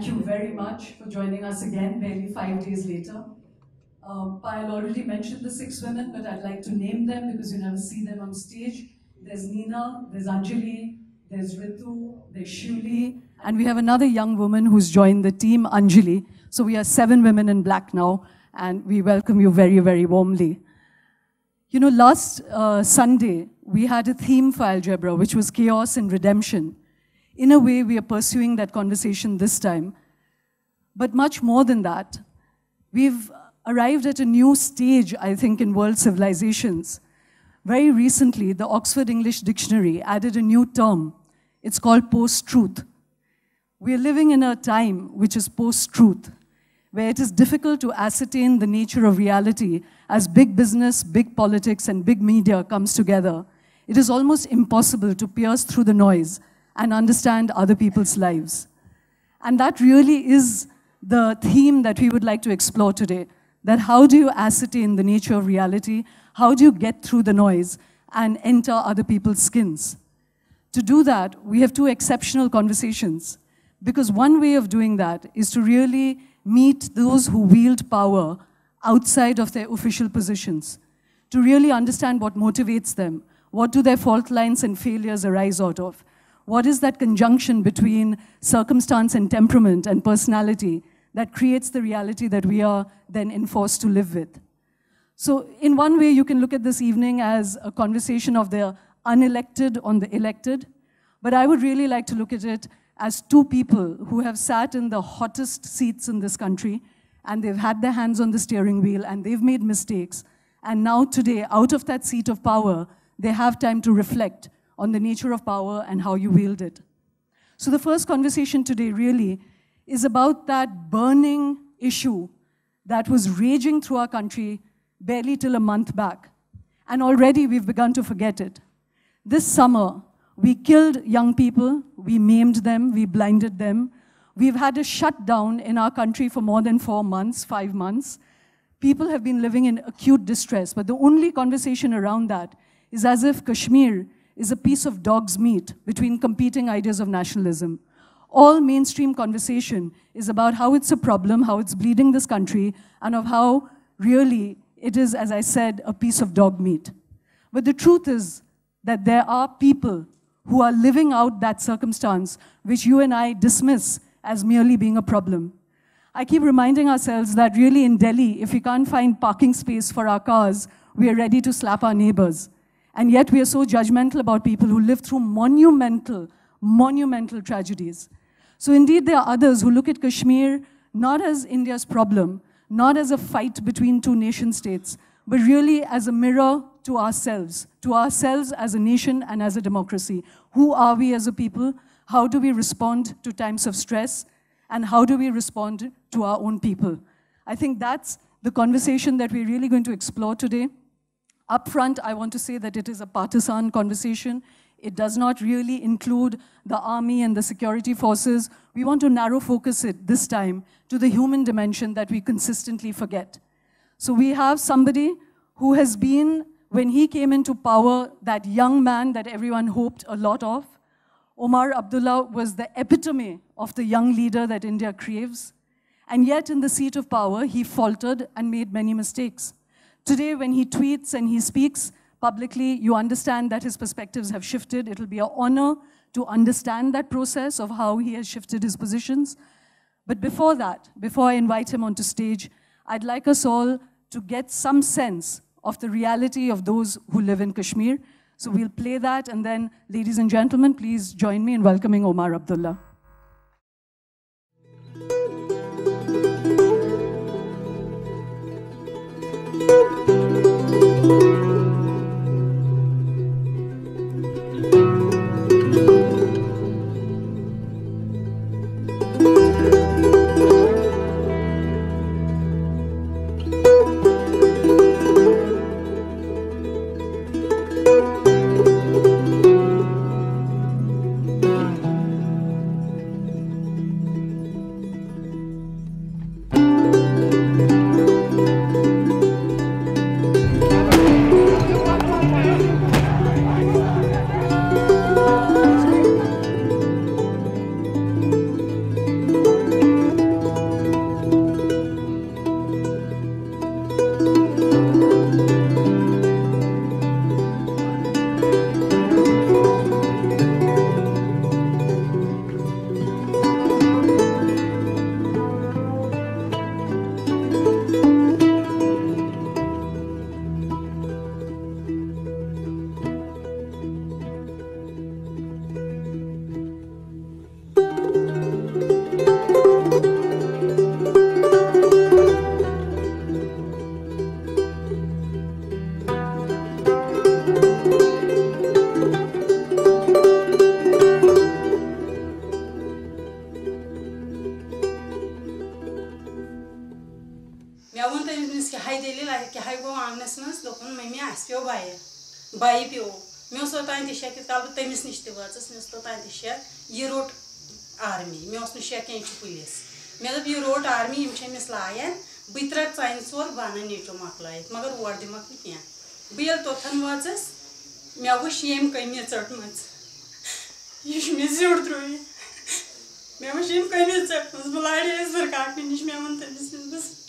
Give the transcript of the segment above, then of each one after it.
Thank you very much for joining us again, barely 5 days later. Payal already mentioned the 6 women, but I'd like to name them because you never see them on stage. There's Neena, there's Anjali, there's Ritu, there's Shuli, and we have another young woman who's joined the team, Anjali. So we are 7 women in black now, and we welcome you very, very warmly. You know, last Sunday, we had a theme for Algebra, which was chaos and redemption. In a way, we are pursuing that conversation this time. But much more than that, we've arrived at a new stage, I think, in world civilizations. Very recently, the Oxford English Dictionary added a new term. It's called post-truth. We are living in a time which is post-truth, where it is difficult to ascertain the nature of reality as big business, big politics, and big media comes together. It is almost impossible to pierce through the noise and understand other people's lives. And that really is the theme that we would like to explore today, that how do you ascertain the nature of reality, how do you get through the noise and enter other people's skins? To do that, we have 2 exceptional conversations, because one way of doing that is to really meet those who wield power outside of their official positions, to really understand what motivates them, what do their fault lines and failures arise out of, what is that conjunction between circumstance and temperament and personality that creates the reality that we are then enforced to live with. So in one way, you can look at this evening as a conversation of the unelected on the elected, but I would really like to look at it as 2 people who have sat in the hottest seats in this country, and they've had their hands on the steering wheel, and they've made mistakes, and now today, out of that seat of power, they have time to reflect on the nature of power and how you wield it. So the first conversation today really is about that burning issue that was raging through our country barely till a month back. And already we've begun to forget it. This summer, we killed young people, we maimed them, we blinded them. We've had a shutdown in our country for more than 4 months, 5 months. People have been living in acute distress, but the only conversation around that is as if Kashmir is a piece of dog's meat between competing ideas of nationalism. All mainstream conversation is about how it's a problem, how it's bleeding this country, and of how really it is, as I said, a piece of dog meat. But the truth is that there are people who are living out that circumstance which you and I dismiss as merely being a problem. I keep reminding ourselves that really in Delhi, if we can't find parking space for our cars, we are ready to slap our neighbors. And yet we are so judgmental about people who live through monumental, monumental tragedies. So indeed, there are others who look at Kashmir not as India's problem, not as a fight between 2 nation states, but really as a mirror to ourselves as a nation and as a democracy. Who are we as a people? How do we respond to times of stress? And how do we respond to our own people? I think that's the conversation that we're really going to explore today. Up front, I want to say that it is a partisan conversation. It does not really include the army and the security forces. We want to narrow focus it this time to the human dimension that we consistently forget. So we have somebody who has been, when he came into power, that young man that everyone hoped a lot of. Omar Abdullah was the epitome of the young leader that India craves. And yet in the seat of power, he faltered and made many mistakes. Today, when he tweets and he speaks publicly, you understand that his perspectives have shifted. It'll be an honor to understand that process of how he has shifted his positions. But before that, before I invite him onto stage, I'd like us all to get some sense of the reality of those who live in Kashmir. So we'll play that, and then, ladies and gentlemen, please join me in welcoming Omar Abdullah. मे वो तमिस क्या दलील क्या गो आंगनस मज दोपन mummy अस पे by पे मे ओतान शक कल बह तमिस नश तच मे तोतान शक यह रोट आर्मी मे शक कह पुलिस मे दोप यह रोट आर्मी अमिस लायन बह त्रे चन चोर बह नीटो मकल मगर और दिमक कह बह ये तोथन वचस मे वुच यम कमी चटम यह मे जोड़ त्रोह मे वुच यम कमी चटम बह लाड़े सरकार नश मे वो तमिस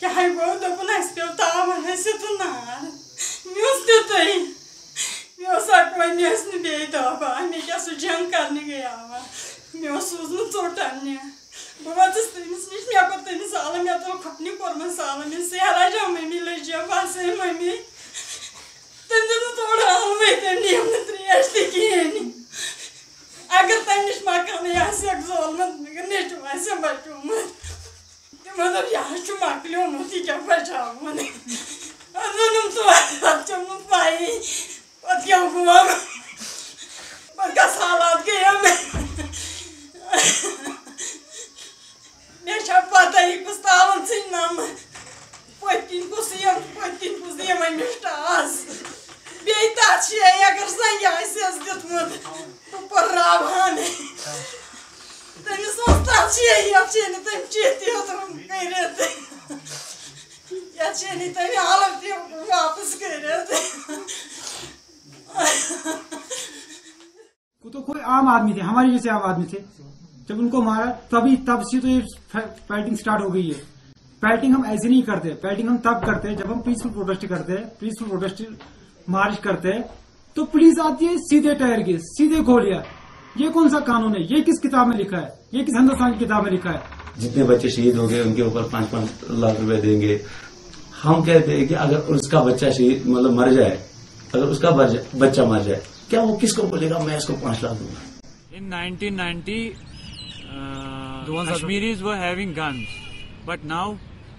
क्या गो दोपन अस पे तावन अस तो नार मे तुत मे अकवनी बे दबा मे क्या सह जंग कर गया मे सूज चोट अन्य बह वचस तमिस नश मे कोर तमिस साल मे तो खपनी कोर्मन साल मे सहरा जा मम्मी लजा बस मम्मी तम दिन थोड़ा अलवे तम नियम त्रेश तहन अगर तम नश मकान जोलमत मगर नेचु बचोमत तमो दोप यह मकलोमुत यह क्या बचावन वोनम तो चम पाई पे क्या गो पे हालात गया मे पता यह कुछ तावन सन नम पकिन कुछ कुछ दिम अमिस टास बे तथ अगर संग दुतमुत बह पर्रावन तमिस तथ तम चित कर तम हलफ वापस कर तो कोई आम आदमी थे, हमारे जैसे आम आदमी थे। जब उनको मारा तब से तो ये फाइटिंग स्टार्ट हो गई है। फाइटिंग हम ऐसे नहीं करते, फाइटिंग हम तब करते हैं जब हम पीसफुल प्रोटेस्ट करते हैं, पीसफुल प्रोटेस्ट मार्च करते हैं तो पुलिस आती है सीधे टायर के सीधे गोलियां। ये कौन सा कानून है? ये किस किताब में लिखा है? ये किस हिंदुस्तान की किताब में लिखा है? जितने बच्चे शहीद हो गए उनके ऊपर 5-5 लाख रुपए देंगे। हम कहते हैं कि अगर उसका बच्चा शहीद मतलब मर जाए, अगर उसका बच्चा मर जाए, क्या वो किसको बोलेगा मैं इसको 5 लाख दूंगा? In 1990, Kashmiris were having guns, but now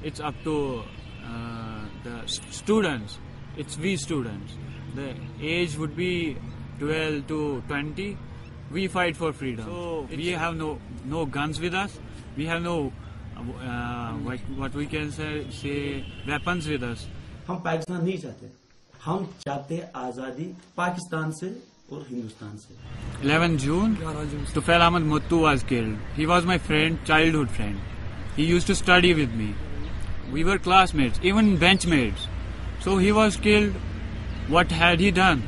it's up to the students. It's we students. The age would be 12 to 20. We fight for freedom. So we have no guns with us. We have no what we can say weapons with us. हम पाकिस्तान नहीं चाहते, हम चाहते आजादी पाकिस्तान से और हिंदुस्तान से। 11 June, Tufail Ahmed Muttu was killed. He was my friend, childhood friend. He used to study with me. We were classmates, even benchmates. So he was killed. What had he done?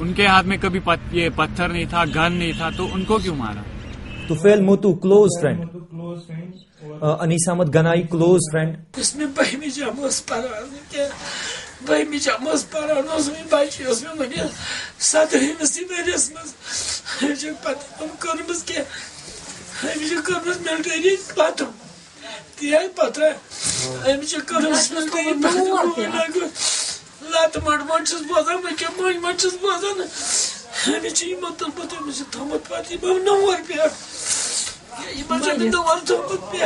उनके हाथ में कभी ये पत्थर नहीं था, gun नहीं था, तो उनको क्यों मारा? Tufail Muttu, close friend. Anis Ahmed Ganai, close friend. उसमें बहमी जामोस पारान उसमें बाइक उसमें मने सादरी नसीबेस मस जो पता हम करमस के हम जो करमस मिलिट्री पातो तिया पता हम जो करमस मिलिट्री पातो लात मडमचस बजा में के मडमचस बजा न हम जी मतलब पता मुझे थमत पाती बम नंबर पे ये मजे में नंबर थमत पे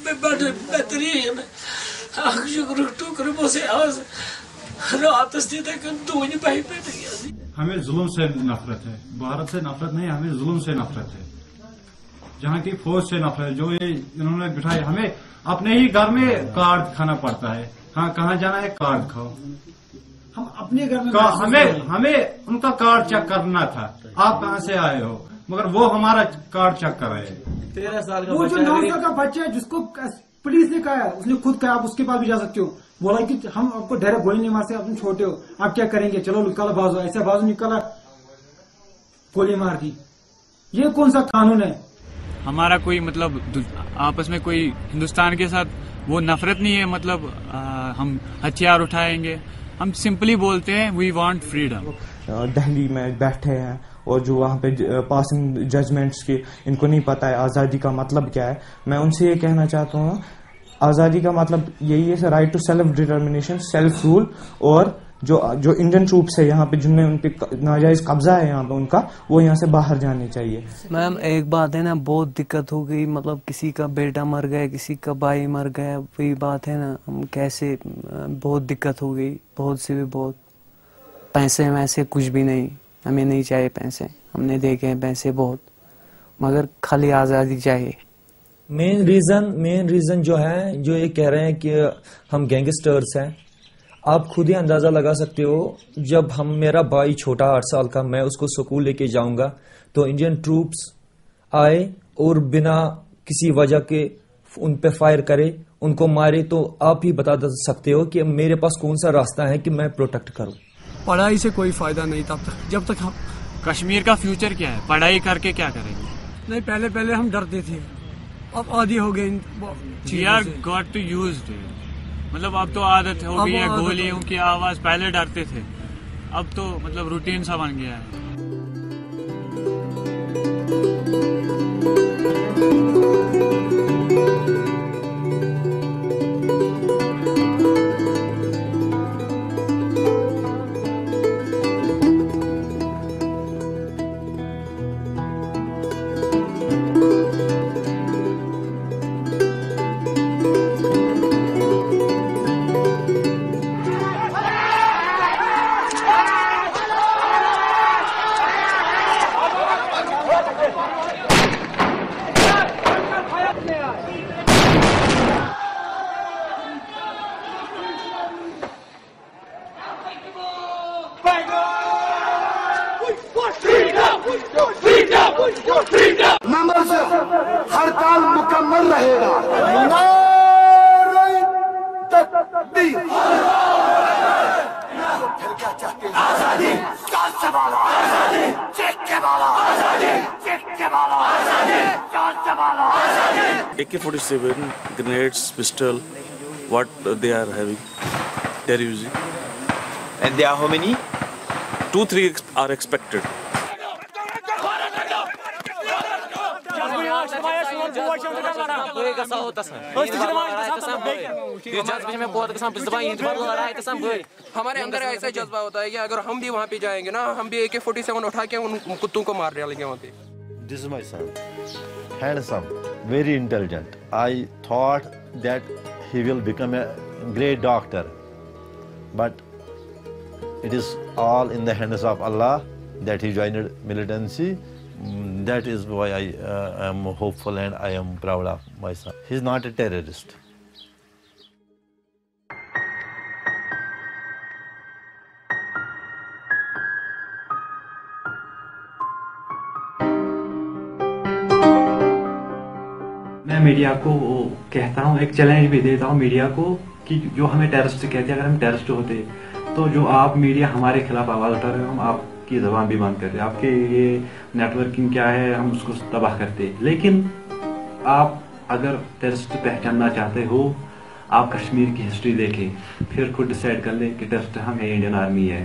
मैं बड़े बेहतरी है हमें जुल्म से नफरत है, भारत से नफरत नहीं, हमें जुल्म से नफरत है। जहाँ की फौज से नफरत है, जो ये इन्होंने बिठाए, हमें अपने ही घर में कार्ड खाना पड़ता है। हाँ, कहाँ जाना है कार्ड खाओ। हम अपने घर में हमें उनका कार्ड चेक करना था, आप कहाँ से आए हो, मगर वो हमारा कार्ड चेक कर रहे हैं। 13 साल का वो जो 9 साल का बच्चा है जिसको पुलिस ने कहा, उसने खुद कहा आप उसके पास भी जा सकते हो, बोला कि हम आपको डायरेक्ट गोली नहीं मार सकते, आप छोटे हो, आप क्या करेंगे, चलो निकालो बाजू, ऐसा बाजू निकाला, गोली मार दी। ये कौन सा कानून है? हमारा कोई मतलब आपस में कोई हिंदुस्तान के साथ वो नफरत नहीं है, मतलब हम हथियार उठाएंगे, हम सिंपली बोलते हैं वी वांट फ्रीडम। दिल्ली में बैठे हैं और जो वहाँ पे पासिंग जजमेंट्स के इनको नहीं पता है आज़ादी का मतलब क्या है। मैं उनसे ये कहना चाहता हूँ आज़ादी का मतलब यही है right to self determination, self rule, और जो इंडियन ट्रूप्स है यहाँ पे जिनमें उन पे नाजायज कब्जा है यहाँ पे उनका, वो यहाँ से बाहर जाने चाहिए। मैम एक बात है ना, बहुत दिक्कत हो गई, मतलब किसी का बेटा मर गया, किसी का भाई मर गया, वही बात है ना, हम कैसे, बहुत दिक्कत हो गई, बहुत से भी बहुत। पैसे वैसे कुछ भी नहीं, हमें नहीं चाहिए पैसे, हमने देखे हैं पैसे बहुत, मगर खाली आज़ादी चाहिए। मेन रीजन जो है, जो ये कह रहे हैं कि हम गैंगस्टर्स हैं, आप खुद ही अंदाजा लगा सकते हो। जब मेरा भाई छोटा 8 साल का, मैं उसको स्कूल लेके जाऊंगा तो इंडियन ट्रूप्स आए और बिना किसी वजह के उन पे फायर करे, उनको मारे, तो आप ही बता सकते हो कि मेरे पास कौन सा रास्ता है कि मैं प्रोटेक्ट करूं। पढ़ाई से कोई फायदा नहीं तब तक, जब तक हम कश्मीर का फ्यूचर क्या है, पढ़ाई करके क्या करेंगे? नहीं, पहले हम डरते थे, अब आदी हो गए। गॉट टू यूज, मतलब अब तो आदत हो गई है गोलियों की आवाज। पहले डरते थे, अब तो मतलब रूटीन सा बन गया है। हड़ताल मुकम्मल रहेगा। आजादी AK-47 grenades, pistol, what they are having, they are using. And there are how many? 2-3 are expected. हमारे अंदर ऐसा जज्बा होता है कि अगर हम भी वहाँ पे जाएंगे ना, हम भी AK-47 उठा के उन कुत्तों को मार डालेंगे वहाँ पे। This is my son, handsome, very intelligent. I thought that he will become a great doctor, but it is all in the hands of Allah that he joined militancy. That is why I am hopeful and I am proud of my son. He is not a terrorist. मैं media को कहता हूँ, एक challenge भी देता हूँ media को कि जो हमें टेररिस्ट कहते हैं, अगर हम टेररिस्ट होते तो जो आप मीडिया हमारे खिलाफ आवाज़ उठा रहे हो, हम आपकी ज़बान भी बंद करते, आपके ये नेटवर्किंग क्या है हम उसको तबाह करते। लेकिन आप अगर टेररिस्ट पहचानना चाहते हो, आप कश्मीर की हिस्ट्री देखें, फिर खुद डिसाइड कर लें कि टेररिस्ट हम है, इंडियन आर्मी है।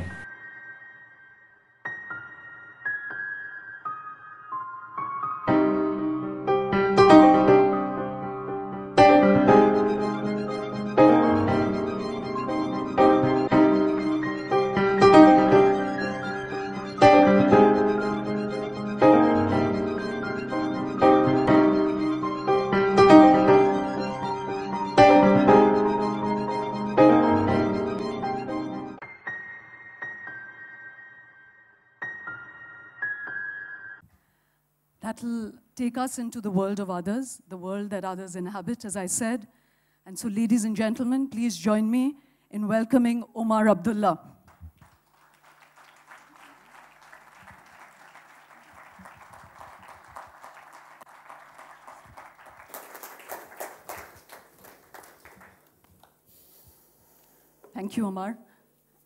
That'll take us into the world of others, the world that others inhabit, as I said. And so, ladies and gentlemen, please join me in welcoming Omar Abdullah. Thank you, Omar.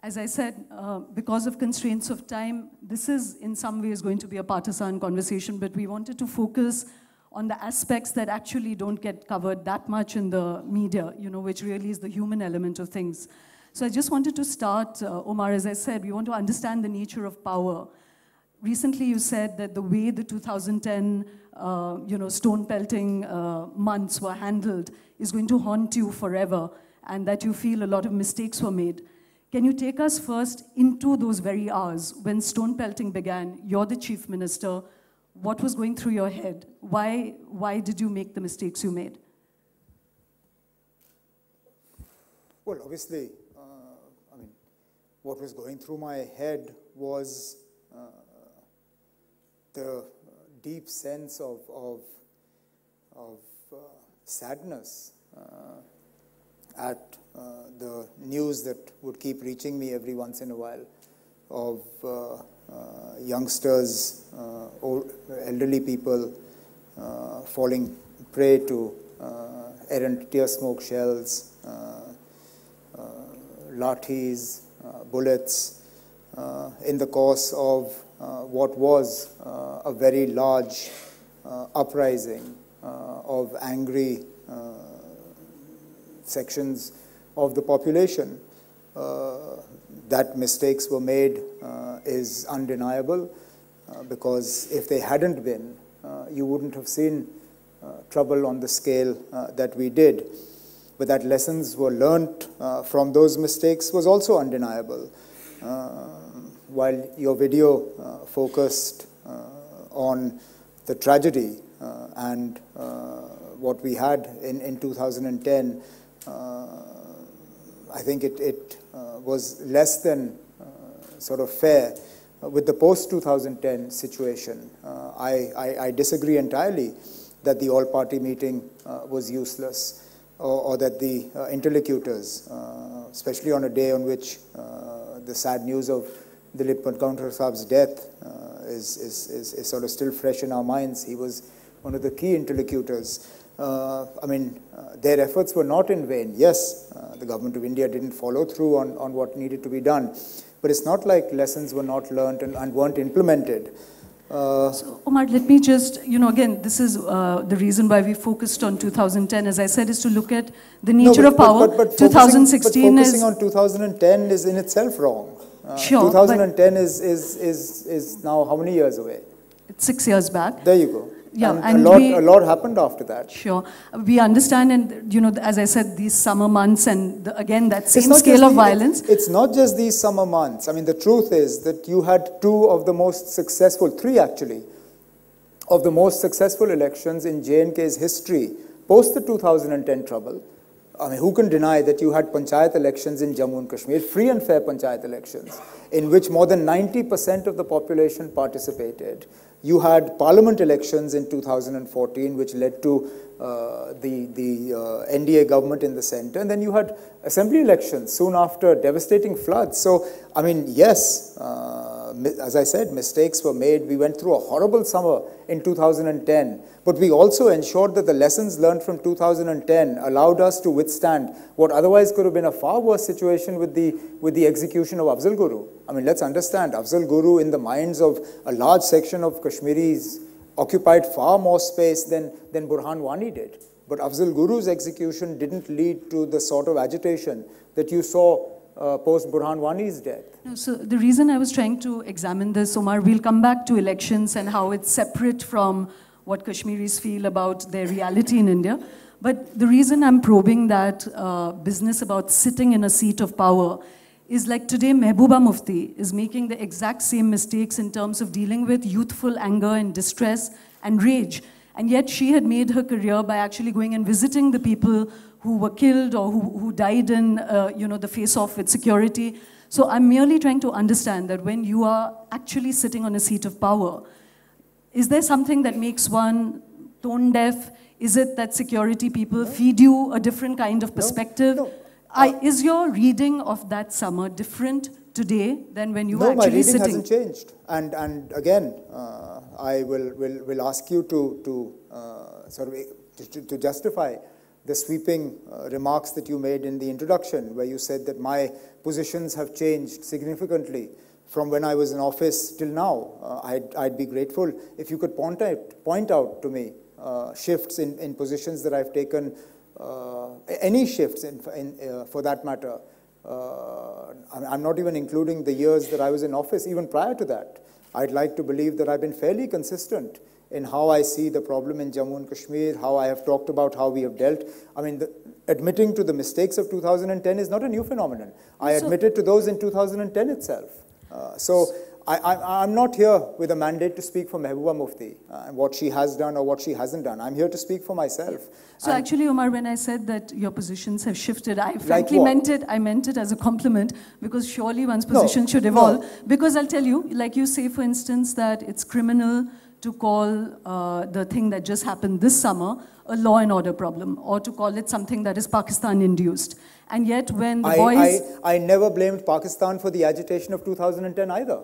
As I said, because of constraints of time, this is in some ways going to be a partisan conversation, but we wanted to focus on the aspects that actually don't get covered that much in the media, you know, which really is the human element of things. So I just wanted to start, Omar, as I said, we want to understand the nature of power. Recently you said that the way the 2010 stone pelting months were handled is going to haunt you forever, and that you feel a lot of mistakes were made. Can you take us first into those very hours when stone pelting began? You're the chief minister. What was going through your head? Why did you make the mistakes you made? Well, obviously, what was going through my head was the deep sense of sadness at the news that would keep reaching me every once in a while of youngsters, elderly people falling prey to errant tear smoke shells, lathis, bullets, in the course of what was a very large uprising of angry sections of the population. That mistakes were made is undeniable, because if they hadn't been, you wouldn't have seen trouble on the scale that we did. But that lessons were learnt from those mistakes was also undeniable. While your video focused on the tragedy and what we had in 2010, I think it was less than sort of fair with the post-2010 situation. I disagree entirely that the all-party meeting was useless, or that the interlocutors, especially on a day on which the sad news of Dilip Padgaonkar Saab's death is sort of still fresh in our minds. He was one of the key interlocutors. I mean, their efforts were not in vain. Yes, the government of India didn't follow through on what needed to be done, but it's not like lessons were not learned and weren't implemented. So, Omar, let me just, again, this is the reason why we focused on 2010, as I said, is to look at the nature of power. But 2016 focusing on 2010 is in itself wrong. Sure, 2010 is now how many years away? It's 6 years back. There you go. Yeah, and a lot happened after that. Sure. We understand, and as I said, these summer months, and again, that same scale of violence. It's not just these summer months. I mean, the truth is that you had three actually, of the most successful elections in J&K's history post the 2010 trouble. I mean, who can deny that you had panchayat elections in Jammu and Kashmir, free and fair panchayat elections, in which more than 90% of the population participated. You had parliament elections in 2014, which led to the NDA government in the center. And then you had assembly elections soon after, devastating floods. So, I mean, yes, as I said, mistakes were made. We went through a horrible summer in 2010. But we also ensured that the lessons learned from 2010 allowed us to withstand what otherwise could have been a far worse situation with the execution of Afzal Guru. I mean, let's understand, Afzal Guru in the minds of a large section of Kashmiris occupied far more space than Burhan Wani did. But Afzal Guru's execution didn't lead to the sort of agitation that you saw post Burhan Wani's death. No, so the reason I was trying to examine this, Omar, we'll come back to elections and how it's separate from what Kashmiris feel about their reality in India. But the reason I'm probing that business about sitting in a seat of power is like today Mehbooba Mufti is making the exact same mistakes in terms of dealing with youthful anger and distress and rage. And yet she had made her career by actually going and visiting the people who were killed or who died in the face-off with security. So I'm merely trying to understand that when you are actually sitting on a seat of power, is there something that makes one tone deaf? Is it that security people feed you a different kind of perspective? No. Is your reading of that summer different today than when you were actually sitting? No, my reading hasn't changed. And again, I will ask you to justify the sweeping remarks that you made in the introduction, where you said that my positions have changed significantly from when I was in office till now. I'd be grateful if you could point out to me shifts in positions that I've taken, any shifts for that matter. I'm not even including the years that I was in office, even prior to that. I'd like to believe that I've been fairly consistent in how I see the problem in Jammu and Kashmir, how I have talked about how we have dealt. I mean, admitting to the mistakes of 2010 is not a new phenomenon. I admitted to those in 2010 itself. So I'm not here with a mandate to speak for Mehbooba Mufti and what she has done or what she hasn't done. I'm here to speak for myself. So actually, Omar, when I said that your positions have shifted, I frankly meant it as a compliment, because surely one's position should evolve. No. Because I'll tell you, like you say, for instance, that it's criminal to call the thing that just happened this summer a law and order problem, or to call it something that is Pakistan-induced. And yet when the boys... I never blamed Pakistan for the agitation of 2010 either.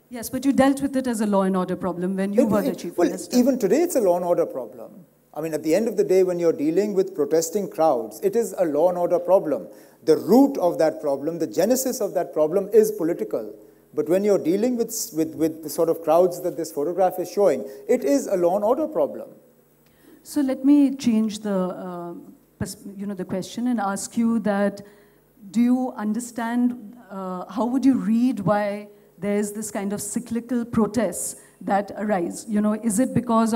Yes, but you dealt with it as a law and order problem when you were the chief minister. Even today it's a law and order problem. I mean, at the end of the day, when you're dealing with protesting crowds, it is a law and order problem. The root of that problem, the genesis of that problem is political. But when you're dealing with the sort of crowds that this photograph is showing, it is a law and order problem. So let me change the, the question and ask you that, do you understand, how would you read why there's this kind of cyclical protests that arise? Is it because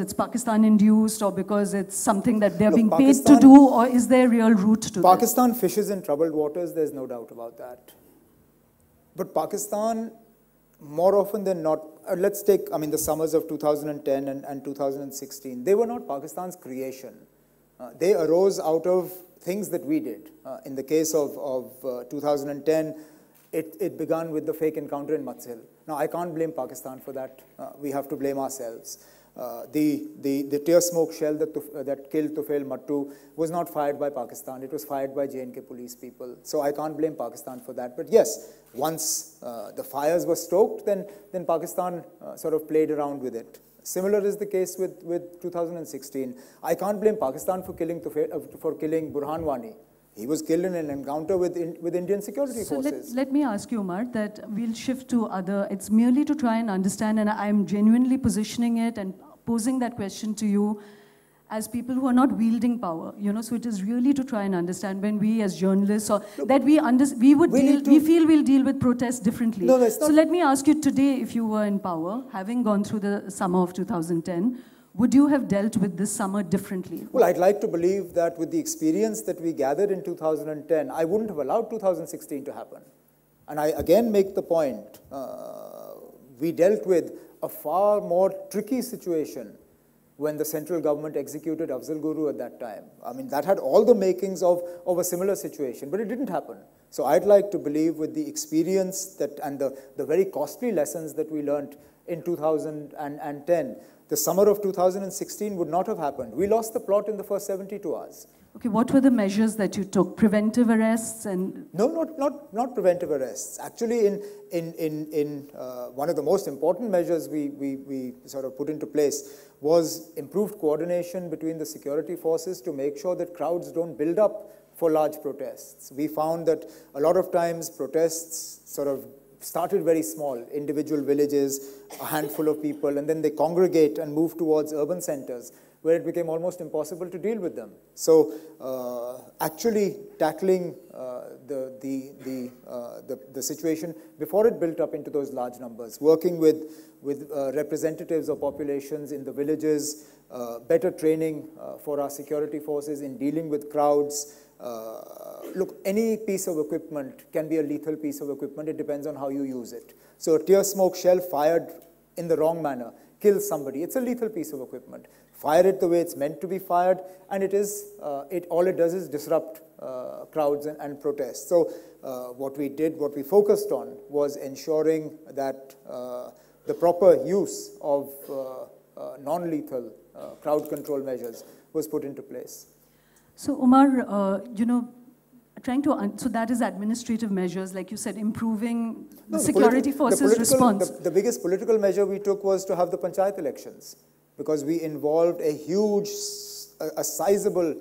it's Pakistan-induced, or because it's something that they're being paid to do, or is there real root to Pakistan fishes in troubled waters, there's no doubt about that. But Pakistan, more often than not, let's take, the summers of 2010 and 2016, they were not Pakistan's creation. They arose out of things that we did. In the case of 2010, it began with the fake encounter in Matsil. Now, I can't blame Pakistan for that. We have to blame ourselves. The tear smoke shell that killed Tufail Mattu was not fired by Pakistan. It was fired by J&K police people. So I can't blame Pakistan for that. But yes, once the fires were stoked, then Pakistan sort of played around with it. Similar is the case with 2016. I can't blame Pakistan for killing Burhan Wani. He was killed in an encounter with Indian security forces. So let me ask you, Omar, that we'll shift to other, it's merely to try and understand, and I'm genuinely positioning it and posing that question to you as people who are not wielding power, so it is really to try and understand when we as journalists, or that we feel we'll deal with protests differently. No, it's not. So let me ask you today, if you were in power, having gone through the summer of 2010, would you have dealt with this summer differently? Well, I'd like to believe that with the experience that we gathered in 2010, I wouldn't have allowed 2016 to happen. And I again make the point, we dealt with a far more tricky situation when the central government executed Afzal Guru at that time. That had all the makings of a similar situation, but it didn't happen. So I'd like to believe with the experience and the very costly lessons that we learned in 2010, the summer of 2016 would not have happened. We lost the plot in the first 72 hours. Okay, what were the measures that you took? Preventive arrests and... No, not preventive arrests. Actually, in one of the most important measures we sort of put into place was improved coordination between the security forces to make sure that crowds don't build up for large protests. We found that a lot of times protests sort of started very small, individual villages, a handful of people, and then they congregate and move towards urban centers, where it became almost impossible to deal with them. So actually tackling the situation before it built up into those large numbers, working with representatives of populations in the villages, better training for our security forces in dealing with crowds. Look, any piece of equipment can be a lethal piece of equipment. It depends on how you use it. So a tear smoke shell fired in the wrong manner kills somebody. It's a lethal piece of equipment. Fire it the way it's meant to be fired, and all it does is disrupt crowds and protests. So what we focused on was ensuring that the proper use of non-lethal crowd control measures was put into place. So Omar, so that is administrative measures, like you said, improving the security forces' response. The biggest political measure we took was to have the panchayat elections, because we involved a sizable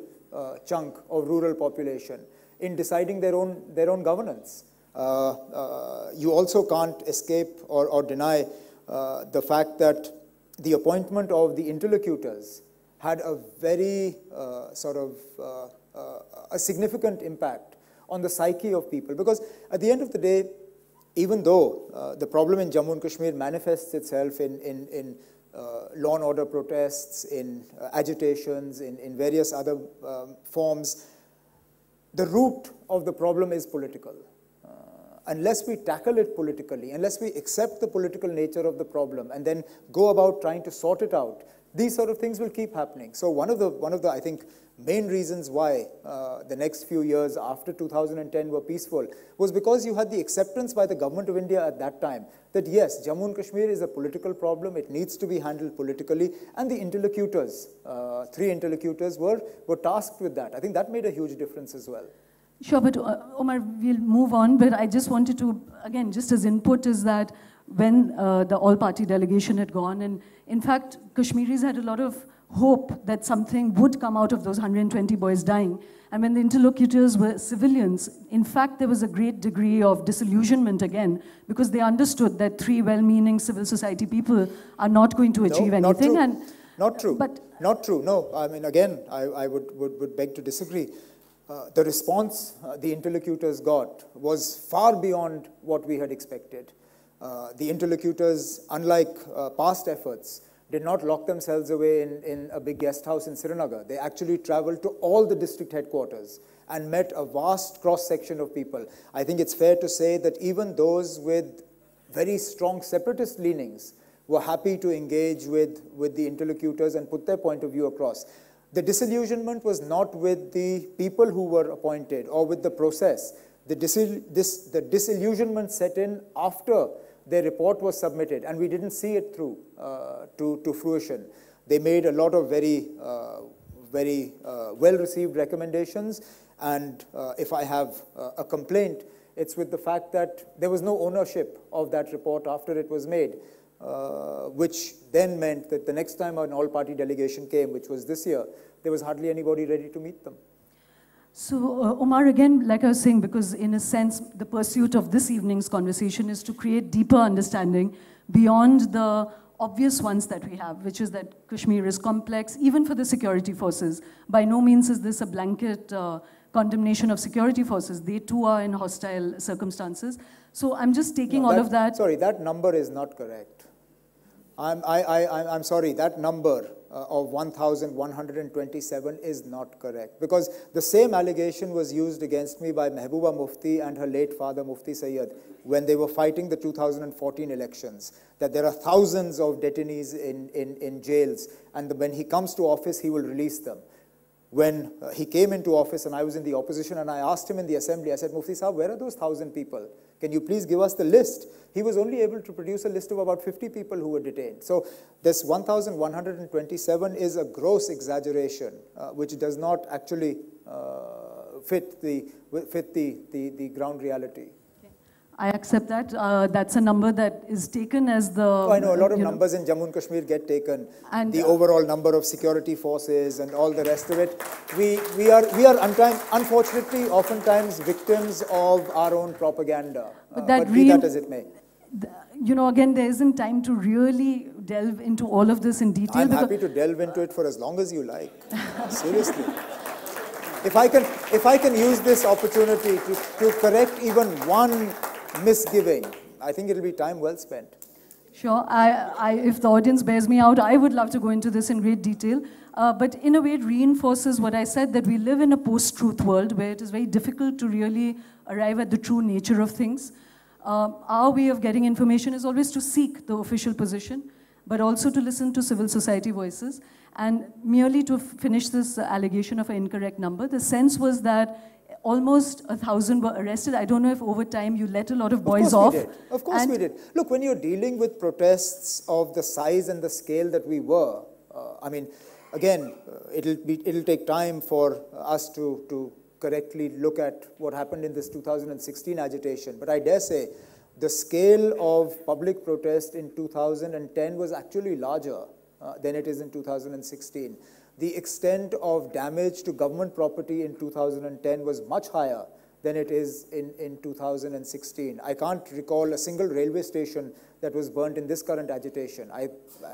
chunk of rural population in deciding their own governance. You also can't escape or deny the fact that the appointment of the interlocutors had a very a significant impact on the psyche of people. Because at the end of the day, even though the problem in Jammu and Kashmir manifests itself in law and order protests, in agitations, in various other forms, the root of the problem is political. Unless we tackle it politically, unless we accept the political nature of the problem and then go about trying to sort it out, these sort of things will keep happening. So one of the I think main reasons why the next few years after 2010 were peaceful was because you had the acceptance by the government of India at that time that yes, Jammu and Kashmir is a political problem, it needs to be handled politically, and the interlocutors, 3 interlocutors were tasked with that. I think that made a huge difference as well. Sure, but Omar, we'll move on, but I just wanted to, again, just as input is that when the all-party delegation had gone, and in fact, Kashmiris had a lot of hope that something would come out of those 120 boys dying. And when the interlocutors were civilians, in fact, there was a great degree of disillusionment again, because they understood that 3 well-meaning civil society people are not going to achieve anything. Not true. Not true. No, I mean, again, I would beg to disagree. The response the interlocutors got was far beyond what we had expected. The interlocutors, unlike past efforts, did not lock themselves away in a big guest house in Srinagar. They actually traveled to all the district headquarters and met a vast cross-section of people. I think it's fair to say that even those with very strong separatist leanings were happy to engage with the interlocutors and put their point of view across. The disillusionment was not with the people who were appointed or with the process. The disillusionment set in after their report was submitted, and we didn't see it through to fruition. They made a lot of very well-received recommendations, and if I have a complaint, it's with the fact that there was no ownership of that report after it was made, which then meant that the next time an all-party delegation came, which was this year, there was hardly anybody ready to meet them. So, Omar, again, like I was saying, because in a sense, the pursuit of this evening's conversation is to create deeper understanding beyond the obvious ones that we have, which is that Kashmir is complex, even for the security forces. By no means is this a blanket condemnation of security forces. They too are in hostile circumstances. So I'm just taking all of that. Sorry, that number is not correct. I'm sorry, that number of 1,127 is not correct, because the same allegation was used against me by Mehbooba Mufti and her late father Mufti Sayyid when they were fighting the 2014 elections, that there are thousands of detainees in jails, and when he comes to office, he will release them. When he came into office and I was in the opposition and I asked him in the assembly, I said, Mufti Sahab, where are those 1,000 people? Can you please give us the list? He was only able to produce a list of about 50 people who were detained. So this 1,127 is a gross exaggeration, which does not actually fit the ground reality. I accept that. That's a number that is taken as the... Oh, I know, a lot of numbers in Jammu and Kashmir get taken. And the overall number of security forces and all the rest of it. We are unfortunately, oftentimes victims of our own propaganda. But be that as it may. You know, again, there isn't time to really delve into all of this in detail. I'm happy to delve into it for as long as you like. Seriously. If I can use this opportunity to correct even one misgiving, I think it'll be time well spent. Sure. If the audience bears me out, I would love to go into this in great detail. But in a way, it reinforces what I said, that we live in a post-truth world where it is very difficult to really arrive at the true nature of things. Our way of getting information is always to seek the official position, but also to listen to civil society voices. And merely to finish this allegation of an incorrect number, the sense was that almost 1,000 were arrested. I don't know if over time you let a lot of boys off. Of course we did. Look, when you're dealing with protests of the size and the scale that we were, I mean, again, it'll take time for us to correctly look at what happened in this 2016 agitation. But I dare say the scale of public protest in 2010 was actually larger than it is in 2016. The extent of damage to government property in 2010 was much higher than it is in 2016. I can't recall a single railway station that was burnt in this current agitation.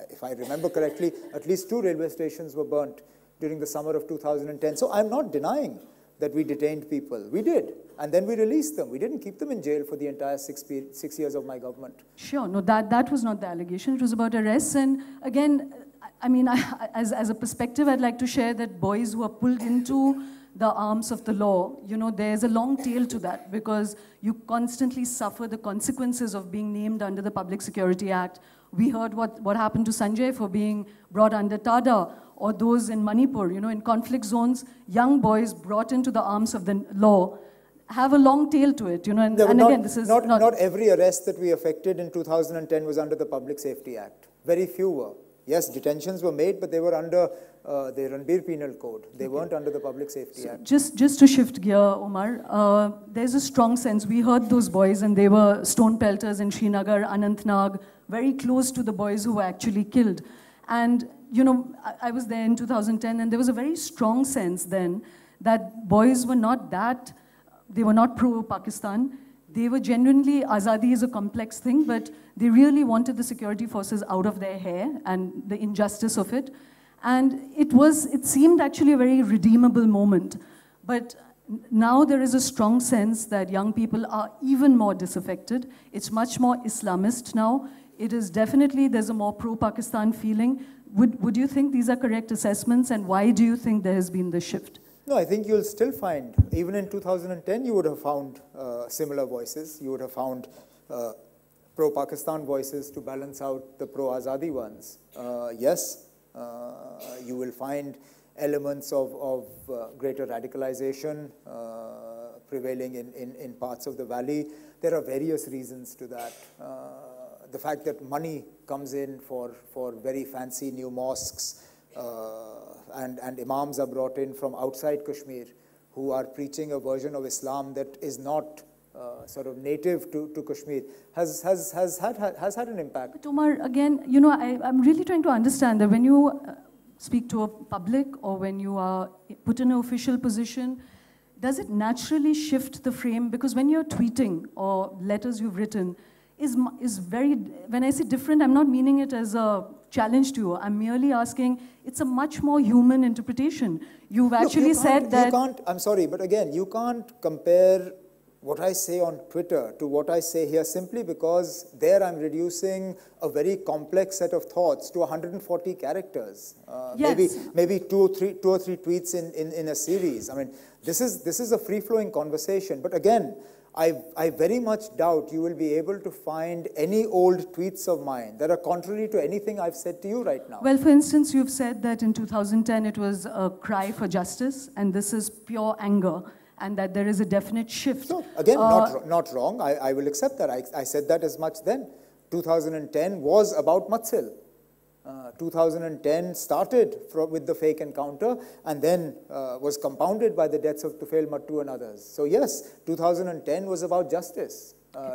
If I remember correctly, at least 2 railway stations were burnt during the summer of 2010. So I'm not denying that we detained people. We did. And then we released them. We didn't keep them in jail for the entire 6 years of my government. Sure. No, that was not the allegation. It was about arrests. And again, I mean, as a perspective, I'd like to share that boys who are pulled into the arms of the law, you know, there's a long tail to that, because you constantly suffer the consequences of being named under the Public Security Act We heard what happened to Sanjay for being brought under Tada, or those in Manipur, in conflict zones, young boys brought into the arms of the law have a long tail to it, and again, this is not every arrest that we effected in 2010 was under the Public Safety Act. Very few were. Yes, detentions were made, but they were under the Ranbir Penal Code. They weren't under the Public Safety Act. Just to shift gear, Omar, there's a strong sense. We heard those boys, and they were stone pelters in Srinagar, Anantnag, very close to the boys who were actually killed. And, I was there in 2010, and there was a very strong sense then that boys were not they were not pro-Pakistan. They were genuinely, Azadi is a complex thing, but they really wanted the security forces out of their hair and the injustice of it. And it seemed actually a very redeemable moment. But now there is a strong sense that young people are even more disaffected. It's much more Islamist now. It is definitely, there's a more pro-Pakistan feeling. Would you think these are correct assessments, and why do you think there has been this shift? No, I think you'll still find, even in 2010, you would have found similar voices. You would have found pro-Pakistan voices to balance out the pro-Azadi ones. Yes, you will find elements of greater radicalization prevailing in parts of the valley. There are various reasons to that. The fact that money comes in for very fancy new mosques, and imams are brought in from outside Kashmir who are preaching a version of Islam that is not sort of native to Kashmir has had an impact. But Omar, again, I'm really trying to understand that when you speak to a public or when you are put in an official position, does it naturally shift the frame? Because when you're tweeting or letters you've written is very, when I say different, I'm not meaning it as a challenge to you. I'm merely asking, it's a much more human interpretation. You've actually said that... I'm sorry, but again, you can't compare what I say on Twitter to what I say here simply because there I'm reducing a very complex set of thoughts to 140 characters. Yes. Maybe two or three tweets in a series. I mean, this is a free-flowing conversation. But again, I very much doubt you will be able to find any old tweets of mine that are contrary to anything I've said to you right now. Well, for instance, you've said that in 2010 it was a cry for justice, and this is pure anger, and that there is a definite shift. So, again, not wrong. I will accept that. I said that as much then. 2010 was about Matsil. 2010 started with the fake encounter and then was compounded by the deaths of Tufail Mattu and others. So yes, 2010 was about justice.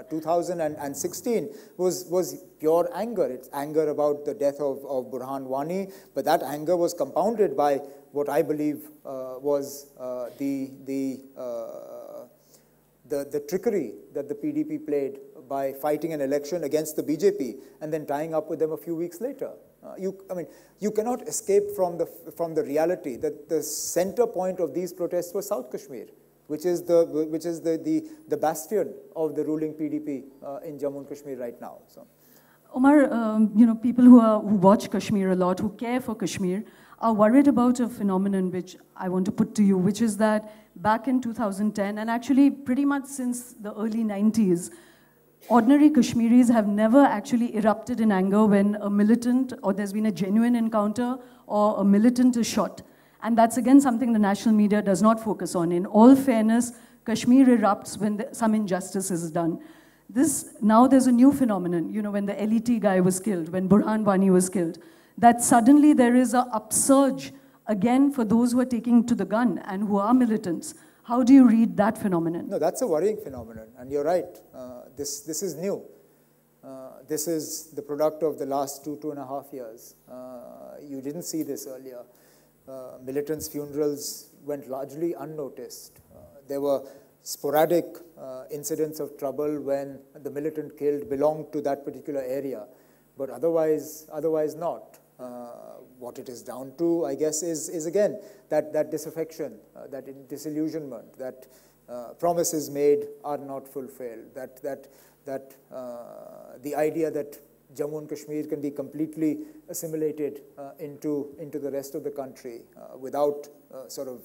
2016 was pure anger. It's anger about the death of Burhan Wani, but that anger was compounded by what I believe was the trickery that the PDP played by fighting an election against the BJP and then tying up with them a few weeks later. You cannot escape from the reality that the center point of these protests was South Kashmir, which is the bastion of the ruling PDP in Jammu and Kashmir right now. So, Omar, people who watch Kashmir a lot, who care for Kashmir, are worried about a phenomenon which I want to put to you, which is that back in 2010, and actually pretty much since the early 90s, ordinary Kashmiris have never actually erupted in anger when a militant or there's been a genuine encounter or a militant is shot. And that's again something the national media does not focus on. In all fairness, Kashmir erupts when some injustice is done. Now there's a new phenomenon, when the LET guy was killed, when Burhan Wani was killed, that suddenly there is an upsurge again for those who are taking to the gun and who are militants. How do you read that phenomenon? No, that's a worrying phenomenon, and you're right. This is new. This is the product of the last 2.5 years. You didn't see this earlier. Militants' funerals went largely unnoticed. There were sporadic incidents of trouble when the militant killed belonged to that particular area, but otherwise not. What it is down to, I guess, is again that disaffection, that disillusionment, that promises made are not fulfilled, that the idea that Jammu and Kashmir can be completely assimilated into the rest of the country without sort of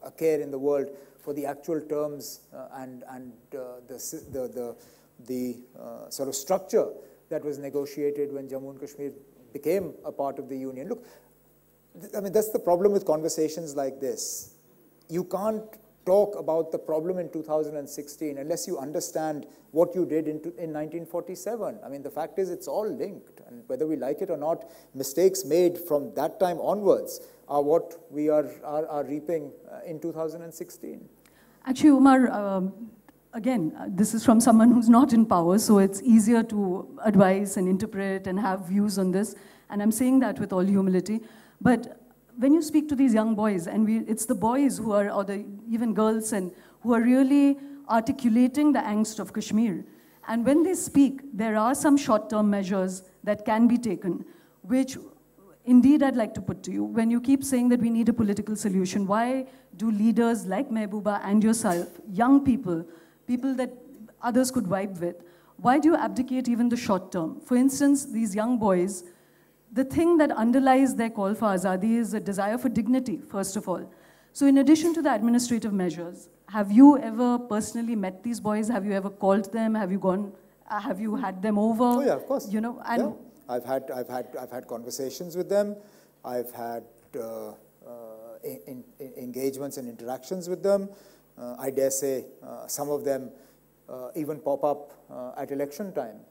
a care in the world for the actual terms and the sort of structure that was negotiated when Jammu and Kashmir became a part of the Union. Look, I mean, that's the problem with conversations like this. You can't talk about the problem in 2016 unless you understand what you did in 1947. I mean, the fact is it's all linked, and whether we like it or not, mistakes made from that time onwards are what we are reaping in 2016. Actually, Umar, again, this is from someone who's not in power, so it's easier to advise and interpret and have views on this, and I'm saying that with all humility. But when you speak to these young boys, and it's the boys who are, or even girls, and who are really articulating the angst of Kashmir. And when they speak, there are some short-term measures that can be taken, which indeed I'd like to put to you. When you keep saying that we need a political solution, why do leaders like Mehbooba and yourself, young people, people that others could vibe with, why do you abdicate even the short term? For instance, these young boys, the thing that underlies their call for Azadi is a desire for dignity, first of all. So in addition to the administrative measures, have you ever personally met these boys? Have you ever called them? Have you had them over? Oh yeah, of course. You know, and yeah. I've had conversations with them. I've had engagements and interactions with them. I dare say some of them even pop up at election time.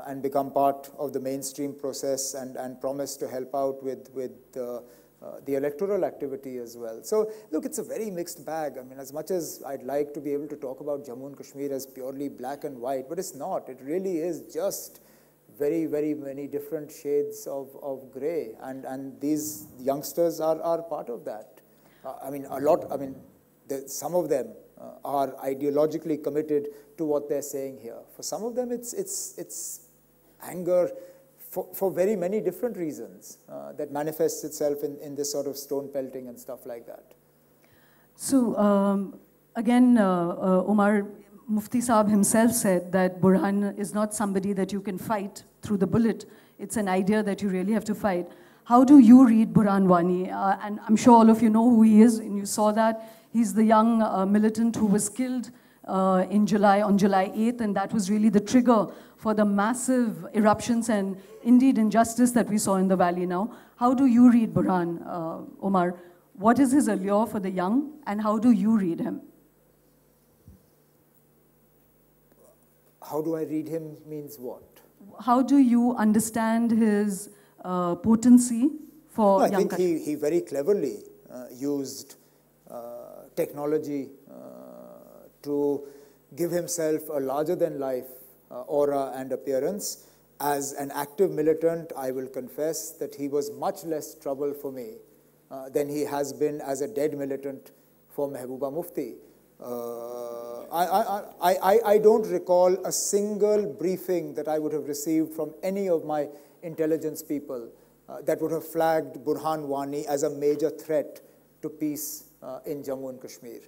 And become part of the mainstream process and promise to help out with the electoral activity as well. So look, it's a very mixed bag. I mean, as much as I'd like to be able to talk about Jammu and Kashmir as purely black and white, but it's not. It really is just very, very many different shades of gray. And these youngsters are part of that. Some of them are ideologically committed to what they're saying here. For some of them, it's anger for very many different reasons that manifests itself in this sort of stone pelting and stuff like that. So again, Omar Mufti Saab himself said that Burhan is not somebody that you can fight through the bullet. It's an idea that you really have to fight. How do you read Burhan Wani? And I'm sure all of you know who he is, and you saw that. He's the young militant who was killed on July 8th, and that was really the trigger for the massive eruptions and indeed injustice that we saw in the valley now. How do you read Burhan, Omar? What is his allure for the young, and how do you read him? How do I read him means what? How do you understand his potency for young I think he very cleverly used technology to give himself a larger-than-life aura and appearance. As an active militant, I will confess that he was much less trouble for me than he has been as a dead militant for Mehbooba Mufti. I don't recall a single briefing that I would have received from any of my intelligence people that would have flagged Burhan Wani as a major threat to peace in Jammu and Kashmir.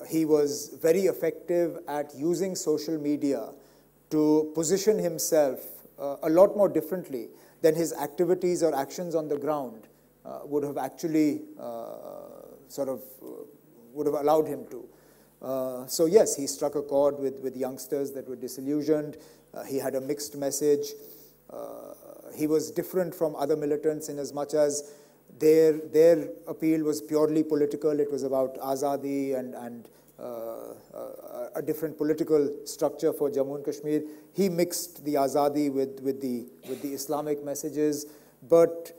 He was very effective at using social media to position himself a lot more differently than his activities or actions on the ground would have actually would have allowed him to. So yes, he struck a chord with youngsters that were disillusioned. He had a mixed message. He was different from other militants in as much as their appeal was purely political. It was about Azadi and a different political structure for Jammu and Kashmir. He mixed the Azadi with the Islamic messages, but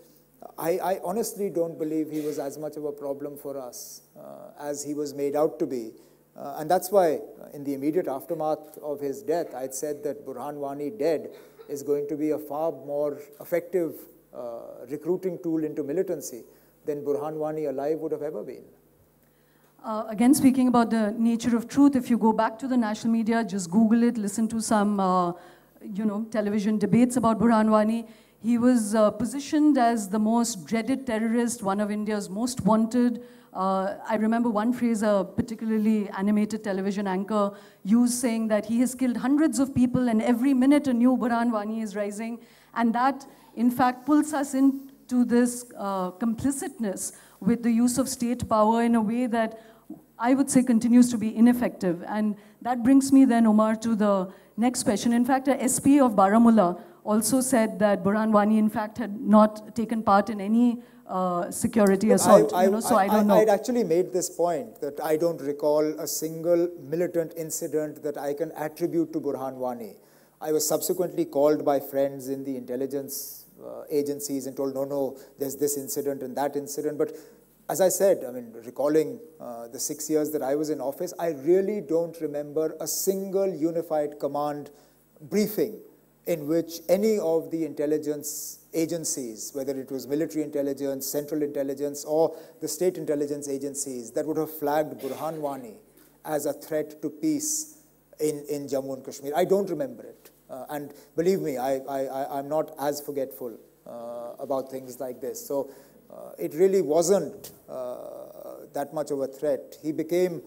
I honestly don't believe he was as much of a problem for us as he was made out to be. And that's why in the immediate aftermath of his death, I'd said that Burhan Wani dead is going to be a far more effective recruiting tool into militancy than Burhan Wani alive would have ever been. Again, speaking about the nature of truth, if you go back to the national media, just Google it, listen to some television debates about Burhan Wani. He was positioned as the most dreaded terrorist, one of India's most wanted. I remember one phrase a particularly animated television anchor used, saying that he has killed hundreds of people and every minute a new Burhan Wani is rising. And that, in fact, pulls us into this complicitness with the use of state power in a way that I would say continues to be ineffective. And that brings me then, Omar, to the next question. In fact, a SP of Baramulla also said that Burhan Wani, in fact, had not taken part in any security assault. So I don't know. I'd actually made this point that I don't recall a single militant incident that I can attribute to Burhan Wani. I was subsequently called by friends in the intelligence agencies and told, no, there's this incident and that incident. But as I said, I mean, recalling the 6 years that I was in office, I really don't remember a single unified command briefing in which any of the intelligence agencies, whether it was military intelligence, central intelligence, or the state intelligence agencies, that would have flagged Burhan Wani as a threat to peace in Jammu and Kashmir. I don't remember it. And believe me, I'm not as forgetful about things like this. So it really wasn't that much of a threat. He became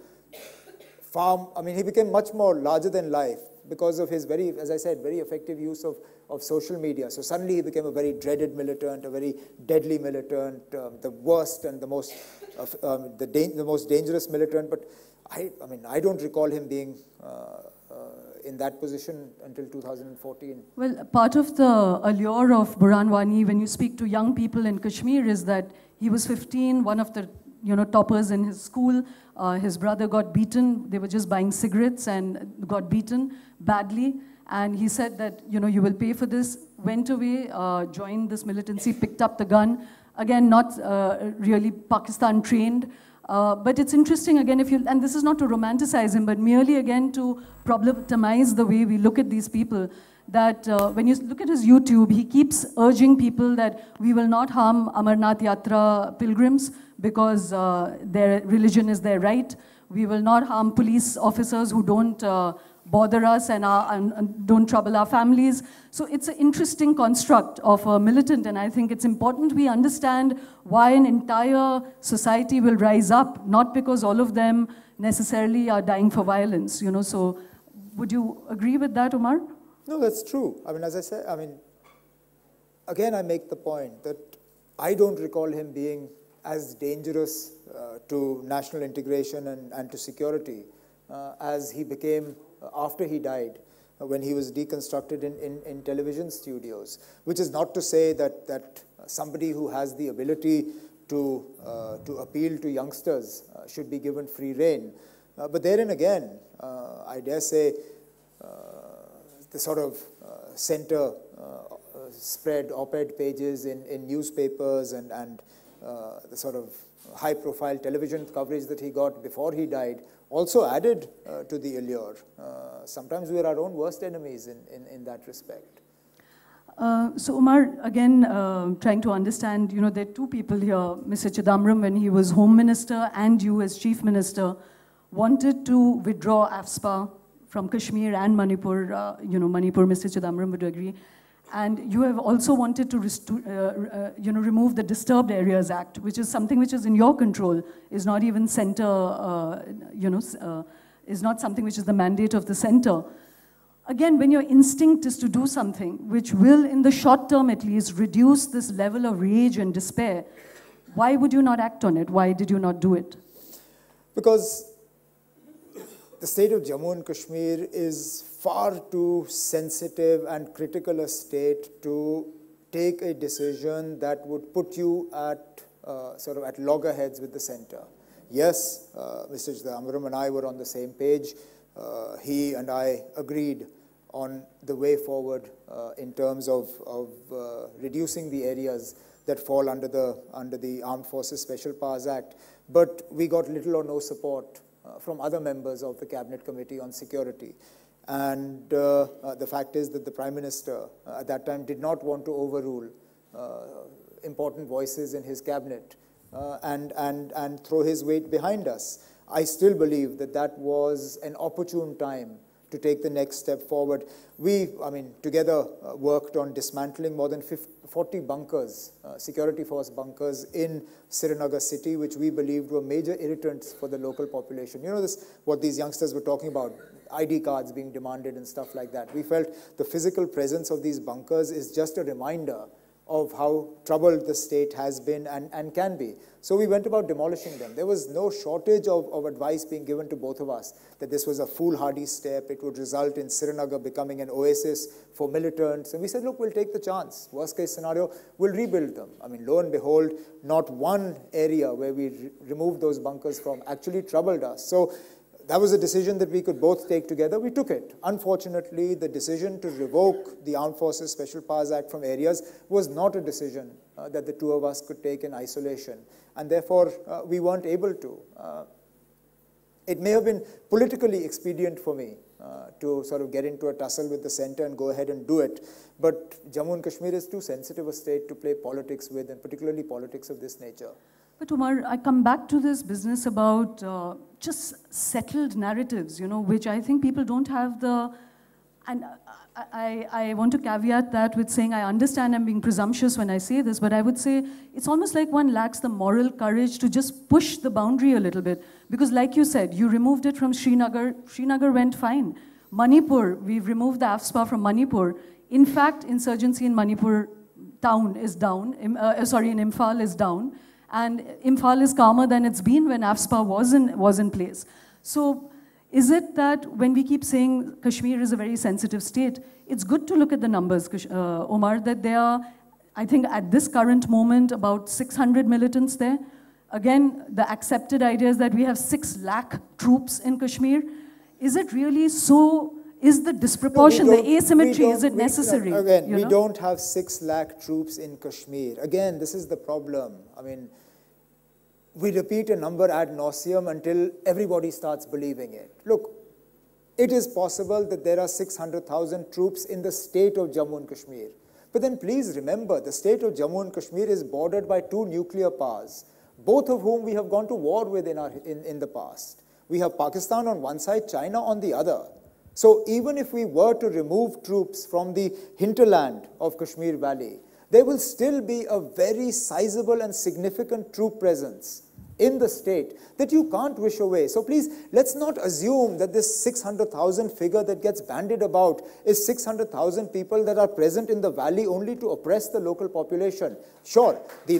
he became much more larger than life because of his very, as I said, very effective use of social media. So suddenly he became a very dreaded militant, a very deadly militant, the worst and the most dangerous militant. But I don't recall him being in that position until 2014. Well, part of the allure of Burhan Wani, when you speak to young people in Kashmir, is that he was 15, one of the toppers in his school. His brother got beaten. They were just buying cigarettes and got beaten badly. And he said that, you will pay for this. Went away, joined this militancy, picked up the gun. Again, not really Pakistan trained. But it's interesting, again, and this is not to romanticize him, but merely, again, to problematize the way we look at these people, that when you look at his YouTube, he keeps urging people that we will not harm Amarnath Yatra pilgrims because their religion is their right. We will not harm police officers who don't bother us and don't trouble our families. So it's an interesting construct of a militant, and I think it's important we understand why an entire society will rise up, not because all of them necessarily are dying for violence, So would you agree with that, Omar? No, that's true. As I said, again, I make the point that I don't recall him being as dangerous to national integration and to security as he became after he died, when he was deconstructed in television studios, which is not to say that somebody who has the ability to appeal to youngsters should be given free rein. But therein again, I dare say, the sort of center spread op-ed pages in newspapers and the sort of high-profile television coverage that he got before he died also added to the allure. Sometimes we are our own worst enemies in that respect. So Omar, again, trying to understand, there are two people here. Mr. Chidambaram, when he was Home Minister, and you as Chief Minister, wanted to withdraw AFSPA from Kashmir and Manipur. Manipur, Mr. Chidambaram would agree. And you have also wanted to remove the Disturbed Areas Act, which is something which is in your control, is not even center, is not something which is the mandate of the center. Again, when your instinct is to do something which will, in the short term at least, reduce this level of rage and despair, why would you not act on it? Why did you not do it? Because the state of Jammu and Kashmir is far too sensitive and critical a state to take a decision that would put you at sort of at loggerheads with the center. Yes, Mr. Chidambaram and I were on the same page. He and I agreed on the way forward in terms of reducing the areas that fall under the Armed Forces Special Powers Act. But we got little or no support from other members of the Cabinet Committee on Security. And the fact is that the Prime Minister at that time did not want to overrule important voices in his cabinet and throw his weight behind us. I still believe that was an opportune time to take the next step forward. We, together worked on dismantling more than 40 bunkers, security force bunkers in Srinagar city, which we believed were major irritants for the local population. What these youngsters were talking about, ID cards being demanded and stuff like that. We felt the physical presence of these bunkers is just a reminder of how troubled the state has been and can be. So we went about demolishing them. There was no shortage of advice being given to both of us that this was a foolhardy step. It would result in Srinagar becoming an oasis for militants. And we said, look, we'll take the chance. Worst case scenario, we'll rebuild them. I mean, lo and behold, not one area where we removed those bunkers from actually troubled us. So that was a decision that we could both take together. We took it. Unfortunately, the decision to revoke the Armed Forces Special Powers Act from areas was not a decision that the two of us could take in isolation. And therefore, we weren't able to. It may have been politically expedient for me to sort of get into a tussle with the center and go ahead and do it. But Jammu and Kashmir is too sensitive a state to play politics with, and particularly politics of this nature. But Omar, I come back to this business about just settled narratives, you know, which I think people don't have the, and I want to caveat that with saying I understand I'm being presumptuous when I say this, but I would say it's almost like one lacks the moral courage to just push the boundary a little bit. Because like you said, you removed it from Srinagar. Srinagar went fine. Manipur, we've removed the AFSPA from Manipur. In fact, insurgency in Manipur town is down, in Imphal is down. And Imphal is calmer than it's been when AFSPA was in place. So is it that when we keep saying Kashmir is a very sensitive state, it's good to look at the numbers, Omar, that there are, I think at this current moment, about 600 militants there. Again, the accepted idea is that we have 6 lakh troops in Kashmir. Is it really so? Is the disproportion, the asymmetry, is it necessary? Again, we don't have 6 lakh troops in Kashmir. Again, this is the problem. I mean, we repeat a number ad nauseum until everybody starts believing it. Look, it is possible that there are 600,000 troops in the state of Jammu and Kashmir. But then please remember, the state of Jammu and Kashmir is bordered by 2 nuclear powers, both of whom we have gone to war with in the past. We have Pakistan on one side, China on the other. So even if we were to remove troops from the hinterland of Kashmir Valley, there will still be a very sizable and significant troop presence in the state that you can't wish away. So please, let's not assume that this 600,000 figure that gets bandied about is 600,000 people that are present in the valley only to oppress the local population. Sure, the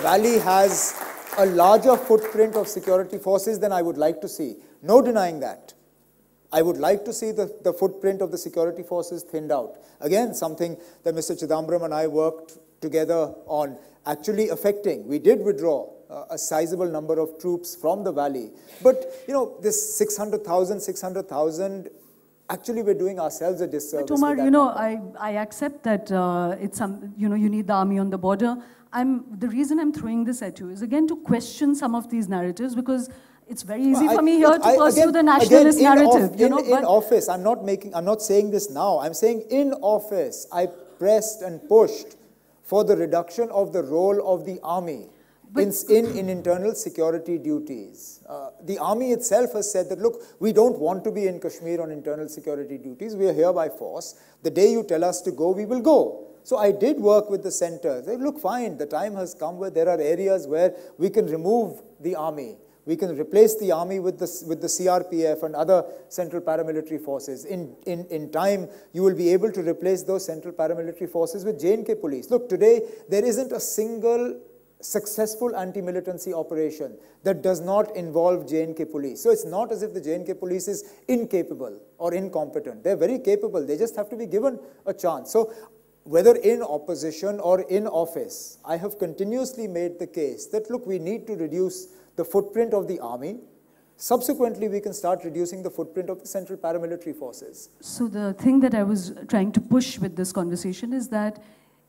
valley has a larger footprint of security forces than I would like to see. No denying that. I would like to see the footprint of the security forces thinned out. Again, something that Mr. Chidambaram and I worked together on actually affecting. We did withdraw a sizable number of troops from the valley. But, you know, this 600,000, actually we're doing ourselves a disservice. But Omar, you know, I accept that you need the army on the border. The reason I'm throwing this at you is again to question some of these narratives, because it's very easy for me here to pursue the nationalist narrative. In office, I'm not saying this now. I'm saying in office, I pressed and pushed for the reduction of the role of the army in internal security duties. The army itself has said that, look, we don't want to be in Kashmir on internal security duties. We are here by force. The day you tell us to go, we will go. So I did work with the center. They look, fine, the time has come where there are areas where we can remove the army. We can replace the army with the CRPF and other central paramilitary forces. In time, you will be able to replace those central paramilitary forces with J&K police. Look, today, there isn't a single successful anti-militancy operation that does not involve J&K police. So it's not as if the J&K police is incapable or incompetent. They're very capable. They just have to be given a chance. So whether in opposition or in office, I have continuously made the case that, look, we need to reduce the footprint of the army. Subsequently, we can start reducing the footprint of the central paramilitary forces. So the thing that I was trying to push with this conversation is that,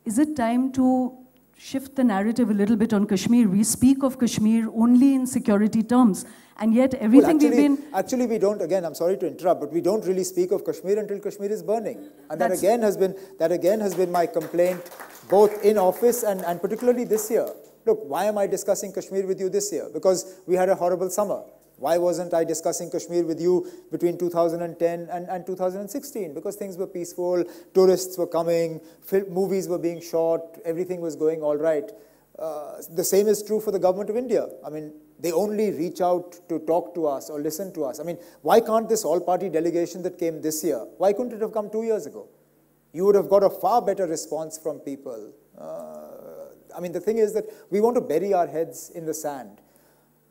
is it time to shift the narrative a little bit on Kashmir? We speak of Kashmir only in security terms, and yet everything Actually, we don't, again, I'm sorry to interrupt, but we don't really speak of Kashmir until Kashmir is burning. And that again has been my complaint, both in office and particularly this year. Look, why am I discussing Kashmir with you this year? Because we had a horrible summer. Why wasn't I discussing Kashmir with you between 2010 and 2016? Because things were peaceful, tourists were coming, movies were being shot, everything was going all right. The same is true for the government of India. I mean, they only reach out to talk to us or listen to us. I mean, why can't this all-party delegation that came this year, why couldn't it have come 2 years ago? you would have got a far better response from people. I mean, the thing is that we want to bury our heads in the sand.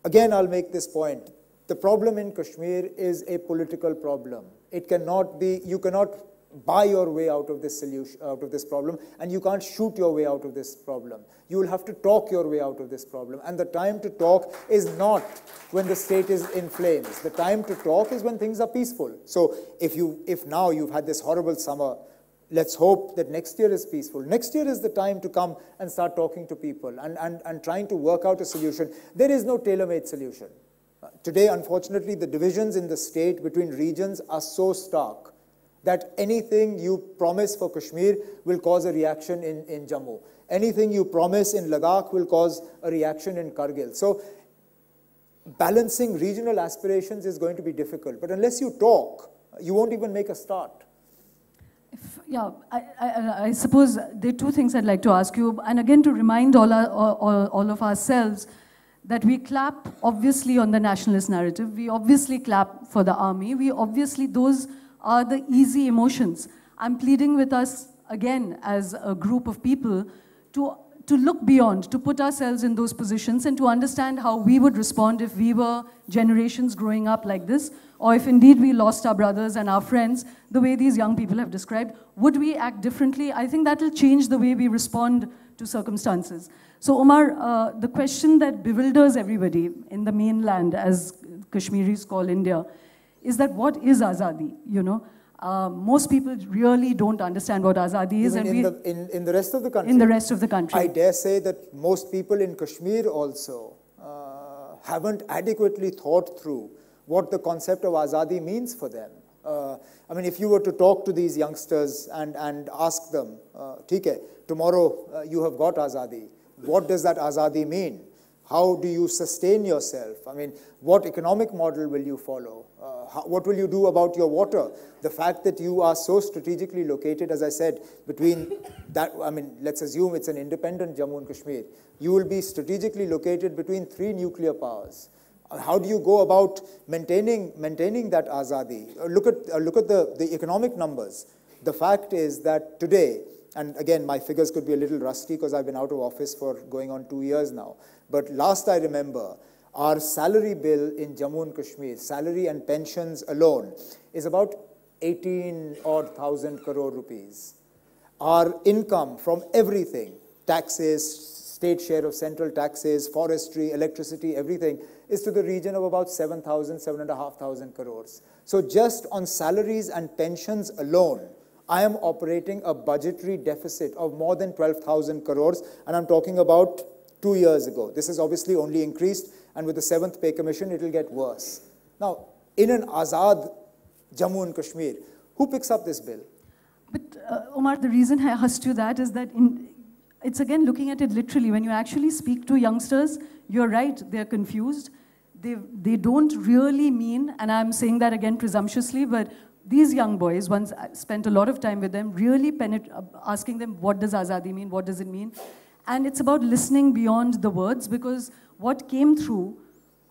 Again, I'll make this point. The problem in Kashmir is a political problem. It cannot be, you cannot buy your way out of this solution, out of this problem, and you can't shoot your way out of this problem. You will have to talk your way out of this problem. And the time to talk is not when the state is in flames. The time to talk is when things are peaceful. So if now you've had this horrible summer, let's hope that next year is peaceful. Next year is the time to come and start talking to people and trying to work out a solution. There is no tailor-made solution. Today, unfortunately, the divisions in the state between regions are so stark that anything you promise for Kashmir will cause a reaction in Jammu. Anything you promise in Ladakh will cause a reaction in Kargil. So balancing regional aspirations is going to be difficult. But unless you talk, you won't even make a start. Yeah, I suppose there are two things I'd like to ask you. And again, to remind all of ourselves that we clap, obviously, on the nationalist narrative. We obviously clap for the army. We obviously, those are the easy emotions. I'm pleading with us, again, as a group of people, to look beyond, to put ourselves in those positions and to understand how we would respond if we were generations growing up like this, or if indeed we lost our brothers and our friends, the way these young people have described. Would we act differently? I think that will change the way we respond to circumstances. So Omar, the question that bewilders everybody in the mainland, as Kashmiris call India, is that what is Azadi, you know? Most people really don't understand what Azadi is. And in the rest of the country? In the rest of the country. I dare say that most people in Kashmir also haven't adequately thought through what the concept of Azadi means for them. I mean, if you were to talk to these youngsters and ask them, "Theek, tomorrow you have got Azadi. What does that Azadi mean? How do you sustain yourself? I mean, what economic model will you follow? What will you do about your water? The fact that you are so strategically located, as I said, between that, I mean, let's assume it's an independent Jammu and Kashmir. You will be strategically located between 3 nuclear powers. How do you go about maintaining that Azadi? Look at the economic numbers. The fact is that today, and again, my figures could be a little rusty because I've been out of office for going on 2 years now. But last I remember, our salary bill in Jammu and Kashmir, salary and pensions alone, is about 18,000 crore rupees. Our income from everything, taxes, state share of central taxes, forestry, electricity, everything, is to the region of about 7,000, 7,500 crores. So just on salaries and pensions alone, I am operating a budgetary deficit of more than 12,000 crores, and I'm talking about 2 years ago. This has obviously only increased, and with the 7th Pay Commission, it will get worse. Now, in an Azad Jammu and Kashmir, who picks up this bill? But Omar, the reason I asked you that is that it's again looking at it literally. When you actually speak to youngsters, you're right, they're confused. They don't really mean, and I'm saying that again presumptuously, but these young boys, once I spent a lot of time with them, really asking them, what does Azadi mean? What does it mean? And it's about listening beyond the words, because what came through,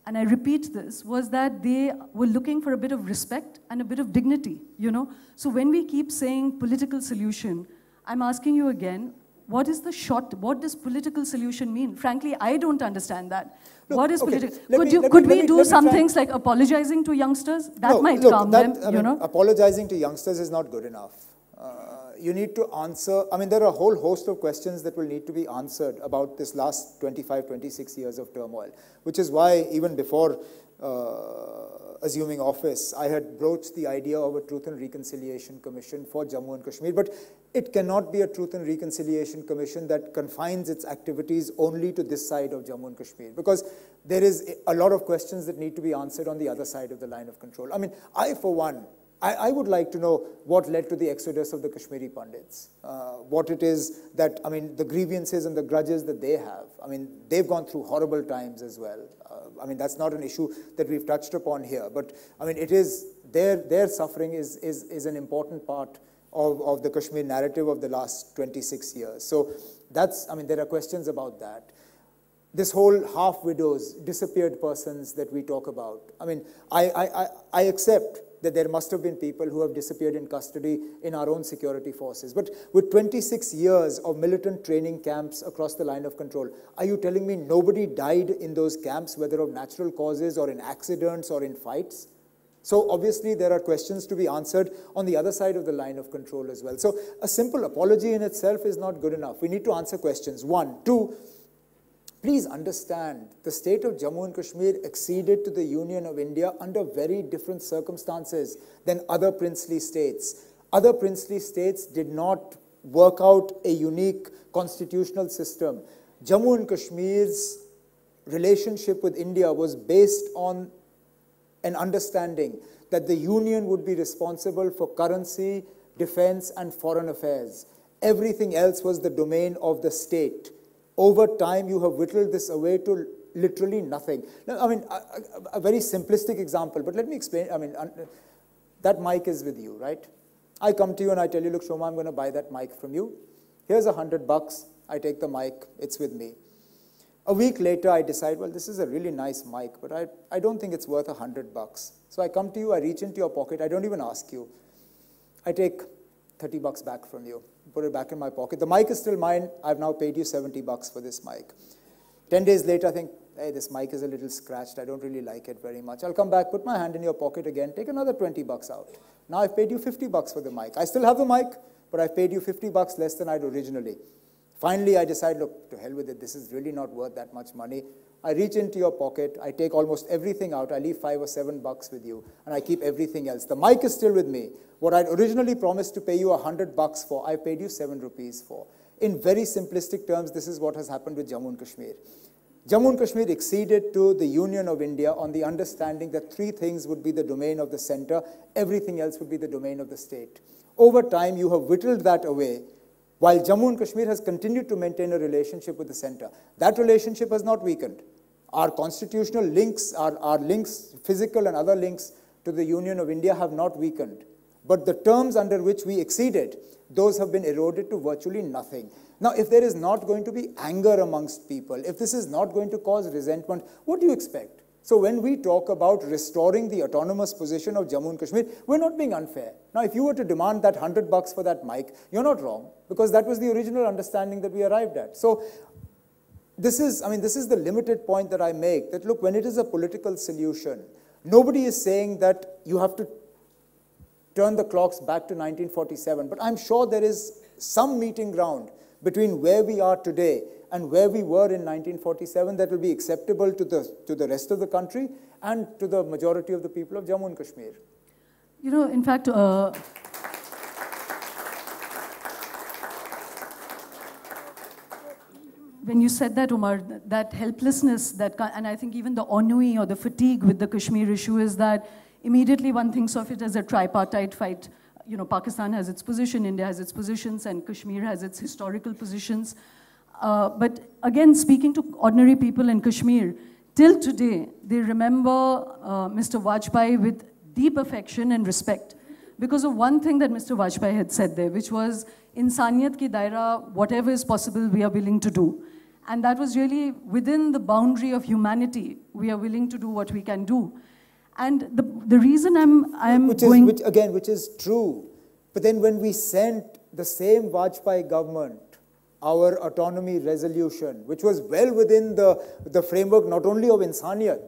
and I repeat this, was that they were looking for a bit of respect and a bit of dignity, you know? So when we keep saying political solution, I'm asking you again, what does political solution mean? Frankly, I don't understand that. Look, what is okay, political? Could we do some things like apologizing to youngsters? That might calm them, you know? Apologizing to youngsters is not good enough. You need to answer, I mean, there are a whole host of questions that will need to be answered about this last 25, 26 years of turmoil, which is why even before assuming office, I had broached the idea of a Truth and Reconciliation Commission for Jammu and Kashmir, but it cannot be a Truth and Reconciliation Commission that confines its activities only to this side of Jammu and Kashmir, because there is a lot of questions that need to be answered on the other side of the line of control. I mean, for one, I would like to know what led to the exodus of the Kashmiri Pandits, what it is that, I mean, the grievances and the grudges that they have. I mean, they've gone through horrible times as well. I mean, that's not an issue that we've touched upon here, but I mean, it is, their suffering is an important part of the Kashmir narrative of the last 26 years. So that's, I mean, there are questions about that. this whole half-widows, disappeared persons that we talk about. I mean, I accept that there must have been people who have disappeared in custody in our own security forces. But with 26 years of militant training camps across the line of control, are you telling me nobody died in those camps, whether of natural causes or in accidents or in fights? So obviously there are questions to be answered on the other side of the line of control as well. So a simple apology in itself is not good enough. We need to answer questions. One. Two, please understand, the state of Jammu and Kashmir acceded to the Union of India under very different circumstances than other princely states. Other princely states did not work out a unique constitutional system. Jammu and Kashmir's relationship with India was based on an understanding that the Union would be responsible for currency, defense, and foreign affairs. Everything else was the domain of the state. Over time, you have whittled this away to literally nothing. Now, I mean, a very simplistic example, but let me explain. I mean, that mic is with you, right? I come to you and I tell you, look, Shoma, I'm going to buy that mic from you. Here's $100. I take the mic. It's with me. A week later, I decide, well, this is a really nice mic, but I don't think it's worth $100. So I come to you, I reach into your pocket, I don't even ask you. I take $30 back from you, put it back in my pocket. The mic is still mine. I've now paid you $70 for this mic. 10 days later, I think, hey, this mic is a little scratched. I don't really like it very much. I'll come back, put my hand in your pocket again, take another $20 out. Now I've paid you $50 for the mic. I still have the mic, but I've paid you $50 less than I'd originally. Finally, I decide, look, to hell with it. This is really not worth that much money. I reach into your pocket. I take almost everything out. I leave $5 or $7 with you, and I keep everything else. The mic is still with me. What I'd originally promised to pay you $100 for, I paid you 7 rupees for. In very simplistic terms, this is what has happened with Jammu and Kashmir. Jammu and Kashmir acceded to the Union of India on the understanding that 3 things would be the domain of the center. Everything else would be the domain of the state. Over time, you have whittled that away, while Jammu and Kashmir has continued to maintain a relationship with the center. That relationship has not weakened. Our constitutional links, our links, physical and other links to the Union of India have not weakened. But the terms under which we acceded, those have been eroded to virtually nothing. Now, if there is not going to be anger amongst people, if this is not going to cause resentment, what do you expect? So when we talk about restoring the autonomous position of Jammu and Kashmir, we're not being unfair. Now, if you were to demand that $100 for that mic, you're not wrong, because that was the original understanding that we arrived at. So this is the limited point that I make, that look, when it is a political solution, nobody is saying that you have to turn the clocks back to 1947, but I'm sure there is some meeting ground between where we are today and where we were in 1947 that will be acceptable to the rest of the country and to the majority of the people of Jammu and Kashmir. You know, in fact, when you said that, Omar, that helplessness, and I think even the ennui or the fatigue with the Kashmir issue is that immediately one thinks of it as a tripartite fight. You know, Pakistan has its position, India has its positions, and Kashmir has its historical positions. But again, speaking to ordinary people in Kashmir, till today, they remember Mr. Vajpayee with deep affection and respect because of one thing that Mr. Vajpayee had said there, which was, Insaniyat ki daira, whatever is possible, we are willing to do. And that was really within the boundary of humanity. We are willing to do what we can do. And the reason which is true. But then when we sent the same Vajpayee government our autonomy resolution, which was well within the framework not only of Insaniyat,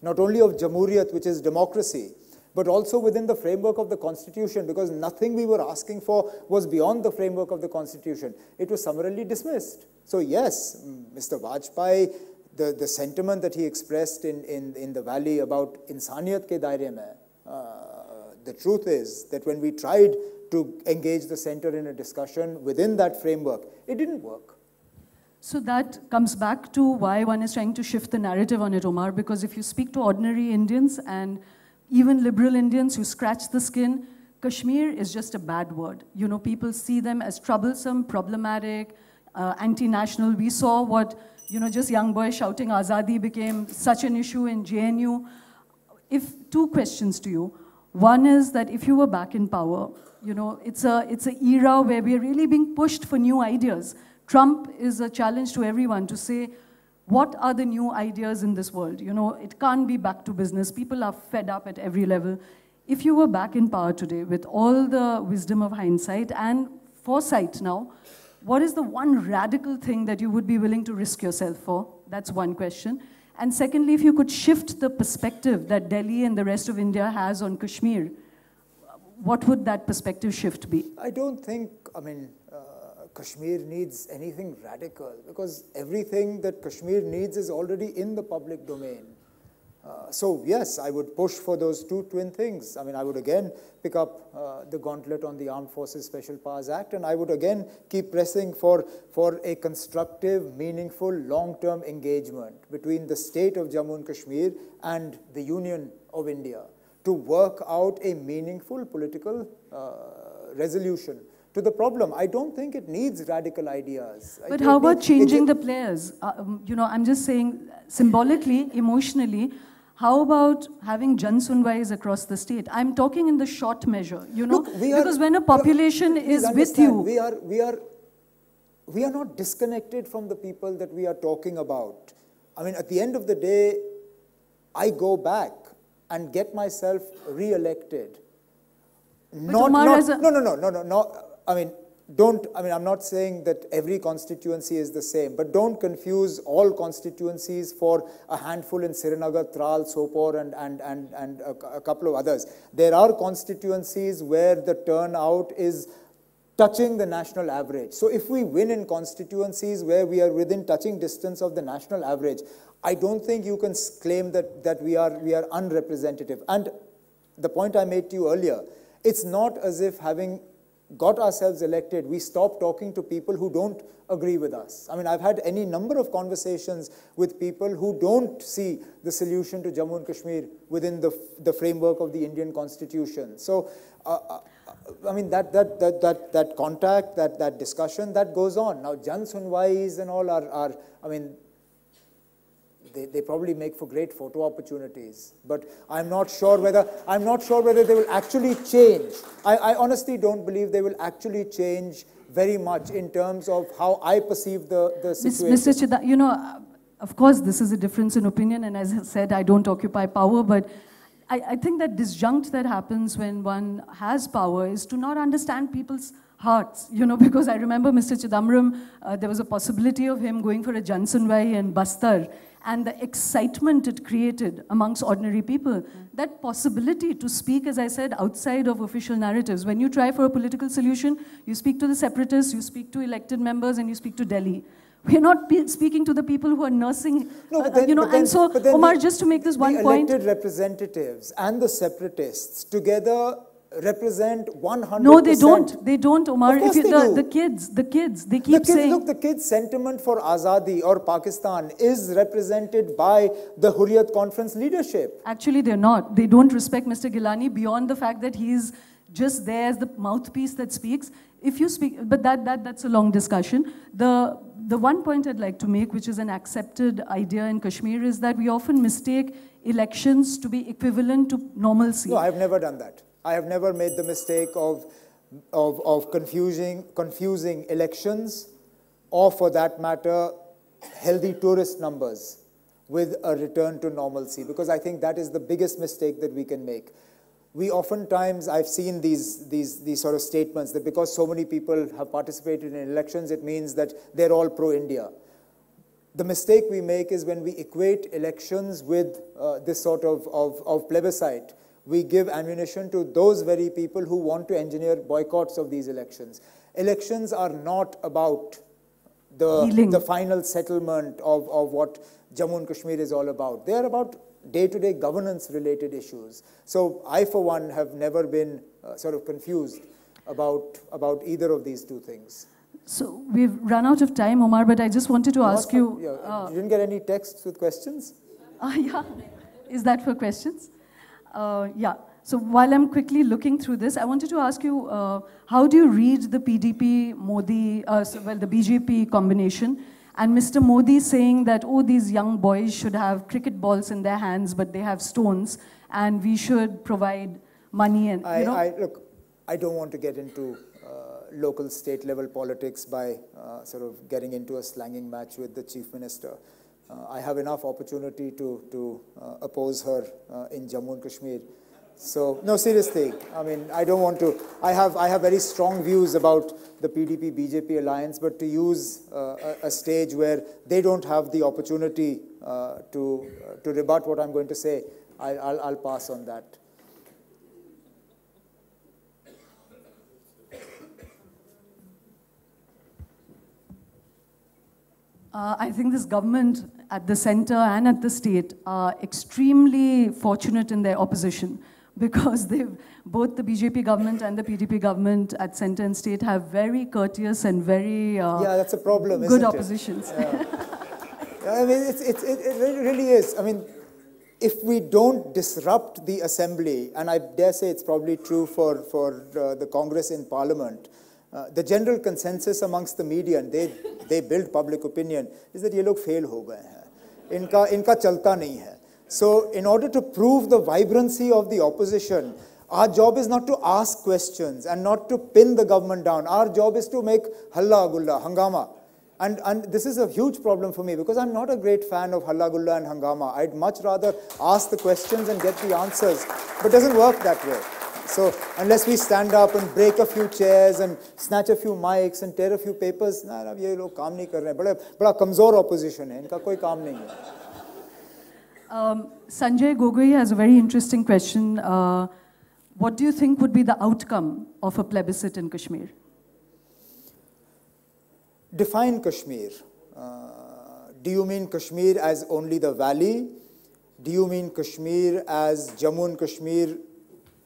not only of Jamhuriyat, which is democracy, but also within the framework of the Constitution, because nothing we were asking for was beyond the framework of the Constitution. It was summarily dismissed. So yes, Mr. Vajpayee, the sentiment that he expressed in the valley about Insaniyat ke daire mein, the truth is that when we tried to engage the center in a discussion within that framework, it didn't work. So that comes back to why one is trying to shift the narrative on it, Omar, because if you speak to ordinary Indians and even liberal Indians, you scratch the skin, Kashmir is just a bad word. You know, people see them as troublesome, problematic, anti-national. We saw what, you know, just young boys shouting Azadi became such an issue in JNU. Two questions to you. One is that if you were back in power, you know, it's an era where we are really being pushed for new ideas. Trump is a challenge to everyone to say, what are the new ideas in this world? You know, it can't be back to business. People are fed up at every level. If you were back in power today with all the wisdom of hindsight and foresight now, what is the one radical thing that you would be willing to risk yourself for? That's one question. And secondly, if you could shift the perspective that Delhi and the rest of India has on Kashmir, what would that perspective shift be? I don't think, Kashmir needs anything radical, because everything that Kashmir needs is already in the public domain. So yes, I would push for those two twin things. I mean, I would again pick up the gauntlet on the Armed Forces Special Powers Act, and I would again keep pressing for a constructive, meaningful, long-term engagement between the state of Jammu and Kashmir and the Union of India to work out a meaningful political resolution to the problem. I don't think it needs radical ideas. But how about changing the players? You know, I'm just saying symbolically, emotionally, how about having Jan Sunwais across the state? I'm talking in the short measure, you know, Look, because when a population is with you. We are not disconnected from the people that we are talking about. I mean, at the end of the day, I go back and get myself re-elected. No. I'm not saying that every constituency is the same, but don't confuse all constituencies for a handful in Srinagar, Tral, Sopore, and a couple of others. There are constituencies where the turnout is touching the national average. So if we win in constituencies where we are within touching distance of the national average, I don't think you can claim that we are unrepresentative. And the point I made to you earlier, it's not as if having got ourselves elected, we stop talking to people who don't agree with us. I mean, I've had any number of conversations with people who don't see the solution to Jammu and Kashmir within the framework of the Indian Constitution. So, I mean, that contact, that discussion, that goes on. Now, Jan Sunwais and all are I mean, they probably make for great photo opportunities, but I'm not sure whether they will actually change. I honestly don't believe they will actually change very much in terms of how I perceive the situation. Mr. Chida, you know, of course, this is a difference in opinion, and as I said, I don't occupy power, but I think that disjunct that happens when one has power is to not understand people's hearts, you know, because I remember Mr. Chidambaram, there was a possibility of him going for a Jan Sunwai in Bastar, and the excitement it created amongst ordinary people. That possibility to speak, as I said, outside of official narratives. When you try for a political solution, you speak to the separatists, you speak to elected members, and you speak to Delhi. We're not speaking to the people who are nursing, Omar, just to make this one point. The elected representatives and the separatists together represent 100%. No, they don't. They don't, Omar. Of course they do. The kids, they keep saying. Look, the kids' sentiment for Azadi or Pakistan is represented by the Hurriyat Conference leadership. Actually, they're not. They don't respect Mr. Gilani beyond the fact that he's just there as the mouthpiece that speaks. If you speak, but that's a long discussion. The one point I'd like to make, which is an accepted idea in Kashmir, is that we often mistake elections to be equivalent to normalcy. No, I've never done that. I have never made the mistake of confusing elections, or for that matter, healthy tourist numbers with a return to normalcy, because I think that is the biggest mistake that we can make. We oftentimes, I've seen these sort of statements that because so many people have participated in elections, it means that they're all pro-India. The mistake we make is when we equate elections with this sort of plebiscite. We give ammunition to those very people who want to engineer boycotts of these elections. Elections are not about the final settlement of what Jammu and Kashmir is all about. They are about day-to-day governance-related issues. So I, for one, have never been sort of confused about either of these two things. So we've run out of time, Omar, but I just wanted to ask you... you didn't get any texts with questions? Yeah. Is that for questions? Yeah. So while I'm quickly looking through this, I wanted to ask you, how do you read the PDP-Modi, the BJP combination, and Mr. Modi saying that, oh, these young boys should have cricket balls in their hands, but they have stones, and we should provide money and, Look, I don't want to get into local state level politics by sort of getting into a slanging match with the chief minister. I have enough opportunity to oppose her in Jammu and Kashmir. So, no, seriously, I mean, I don't want to, I have very strong views about the PDP-BJP alliance, but to use a stage where they don't have the opportunity to rebut what I'm going to say, I'll pass on that. I think this government at the center and at the state are extremely fortunate in their opposition, because both the BJP government and the PDP government at center and state have very courteous and very that's a problem, good isn't oppositions. Yeah. I mean, it really is. I mean, if we don't disrupt the assembly, and I dare say it's probably true for the Congress in Parliament, the general consensus amongst the media, and they build public opinion, is that ye log fail ho gaye hain. Inka chalta nahi hai. So, in order to prove the vibrancy of the opposition, our job is not to ask questions and not to pin the government down. Our job is to make halla gulla, hangama. And this is a huge problem for me, because I'm not a great fan of halla gulla and hangama. I'd much rather ask the questions and get the answers, but it doesn't work that way. So, unless we stand up and break a few chairs and snatch a few mics and tear a few papers, nah, ye log kaam nahi kar rahe. Bada kamzor opposition hai, inka koi kaam nahi hai. Sanjay Gogoi has a very interesting question. What do you think would be the outcome of a plebiscite in Kashmir? Define Kashmir. Do you mean Kashmir as only the valley? Do you mean Kashmir as Jammu and Kashmir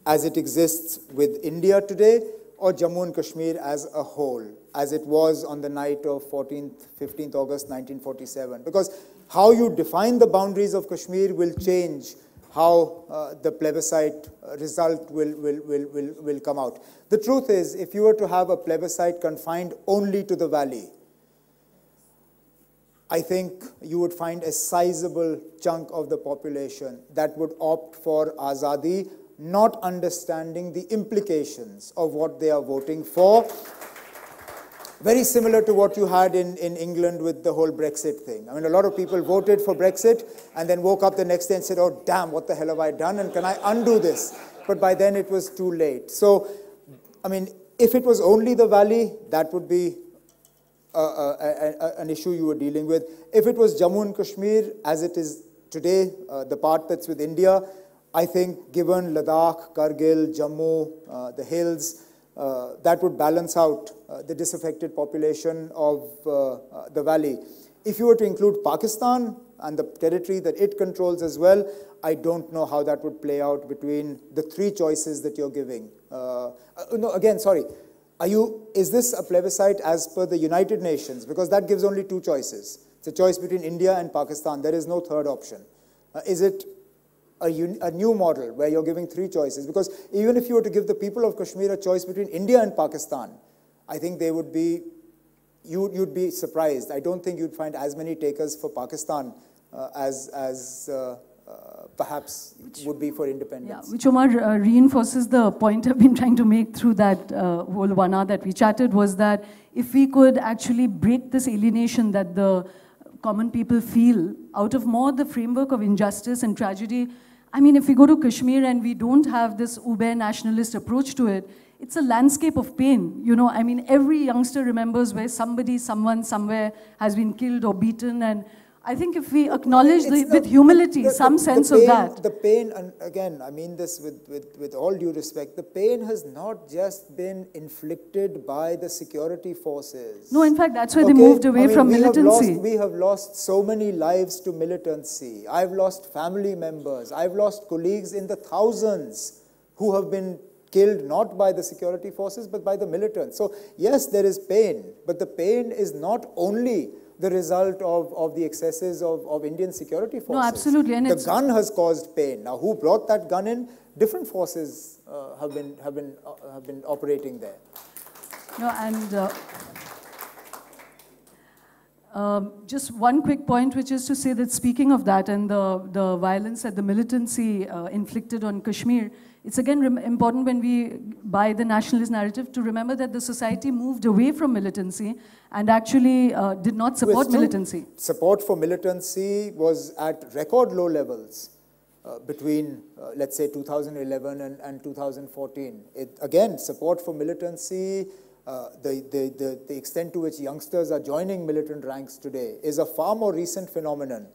as it exists with India today, or Jammu and Kashmir as a whole, as it was on the night of 15th August 1947? Because how you define the boundaries of Kashmir will change how the plebiscite result will come out. The truth is, if you were to have a plebiscite confined only to the valley, I think you would find a sizable chunk of the population that would opt for Azadi, not understanding the implications of what they are voting for. Very similar to what you had in England with the whole Brexit thing. I mean, a lot of people voted for Brexit and then woke up the next day and said, oh, damn, what the hell have I done? And can I undo this? But by then it was too late. So, I mean, if it was only the valley, that would be an issue you were dealing with. If it was Jammu and Kashmir, as it is today, the part that's with India, I think given Ladakh, Kargil, Jammu, the hills, that would balance out the disaffected population of the valley. If you were to include Pakistan and the territory that it controls as well, I don't know how that would play out between the three choices that you're giving. No, again, sorry. Is this a plebiscite as per the United Nations? Because that gives only two choices. It's a choice between India and Pakistan. There is no third option. Is it a new model where you're giving three choices? Because even if you were to give the people of Kashmir a choice between India and Pakistan, I think they would be, you'd be surprised. I don't think you'd find as many takers for Pakistan as perhaps would be for independence. Yeah, which Omar reinforces the point I've been trying to make through that whole 1 hour that we chatted, was that if we could actually break this alienation that the common people feel out of more the framework of injustice and tragedy. I mean, if we go to Kashmir and we don't have this uber nationalist approach to it, it's a landscape of pain. You know, I mean, every youngster remembers where somebody, someone, somewhere has been killed or beaten, and I think if we acknowledge with humility some sense of that. The pain, and again, I mean this with all due respect, the pain has not just been inflicted by the security forces. No, in fact, that's why they moved away from militancy. We have lost so many lives to militancy. I've lost family members. I've lost colleagues in the thousands who have been killed not by the security forces but by the militants. So yes, there is pain, but the pain is not only the result of the excesses of Indian security forces. No, absolutely. And the gun has caused pain. Now, who brought that gun in? Different forces have been operating there. No, and Just one quick point, which is to say that speaking of that and the violence that the militancy inflicted on Kashmir, it's again important when we buy the nationalist narrative to remember that the society moved away from militancy and actually did not support militancy. Support for militancy was at record low levels between, let's say, 2011 and 2014. Again, support for militancy, the extent to which youngsters are joining militant ranks today is a far more recent phenomenon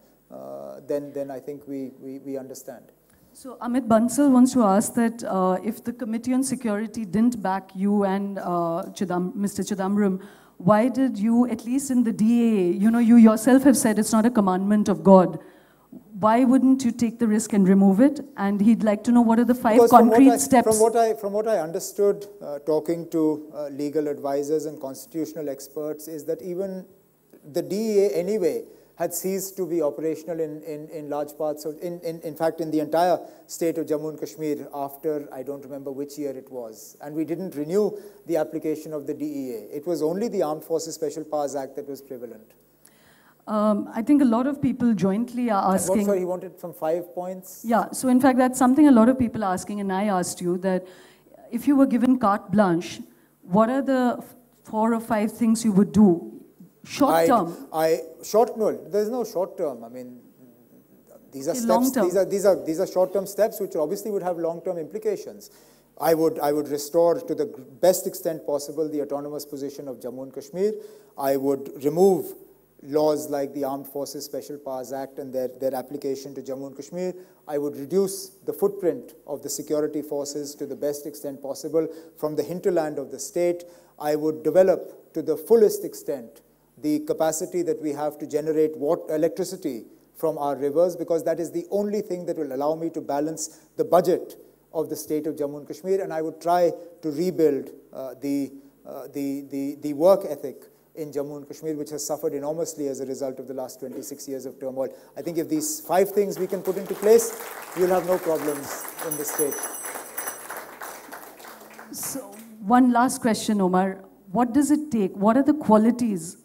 than I think we understand. So Amit Bansal wants to ask that if the Committee on Security didn't back you and Mr. Chidambaram, why did you, at least in the DAA, you yourself have said it's not a commandment of God. Why wouldn't you take the risk and remove it? And he'd like to know what are the 5 concrete steps. From what I understood, talking to legal advisors and constitutional experts, is that even the DEA anyway had ceased to be operational in large parts of, in fact, in the entire state of Jammu and Kashmir after, I don't remember which year it was. And we didn't renew the application of the DEA. It was only the Armed Forces Special Powers Act that was prevalent. I think a lot of people jointly are asking... Sorry, he wanted some 5 points? Yeah, so in fact, that's something a lot of people are asking, and I asked you that if you were given carte blanche, what are the 4 or 5 things you would do? Short term? No, there's no short term. I mean, these are steps. These are short-term steps which obviously would have long-term implications. I would restore to the best extent possible the autonomous position of Jammu and Kashmir. I would remove laws like the Armed Forces Special Powers Act and their application to Jammu and Kashmir. I would reduce the footprint of the security forces to the best extent possible from the hinterland of the state. I would develop to the fullest extent the capacity that we have to generate electricity from our rivers, because that is the only thing that will allow me to balance the budget of the state of Jammu and Kashmir. And I would try to rebuild the work ethic in Jammu and Kashmir, which has suffered enormously as a result of the last 26 years of turmoil. I think if these 5 things we can put into place, you'll have no problems in the state. So, one last question, Omar. What does it take? What are the qualities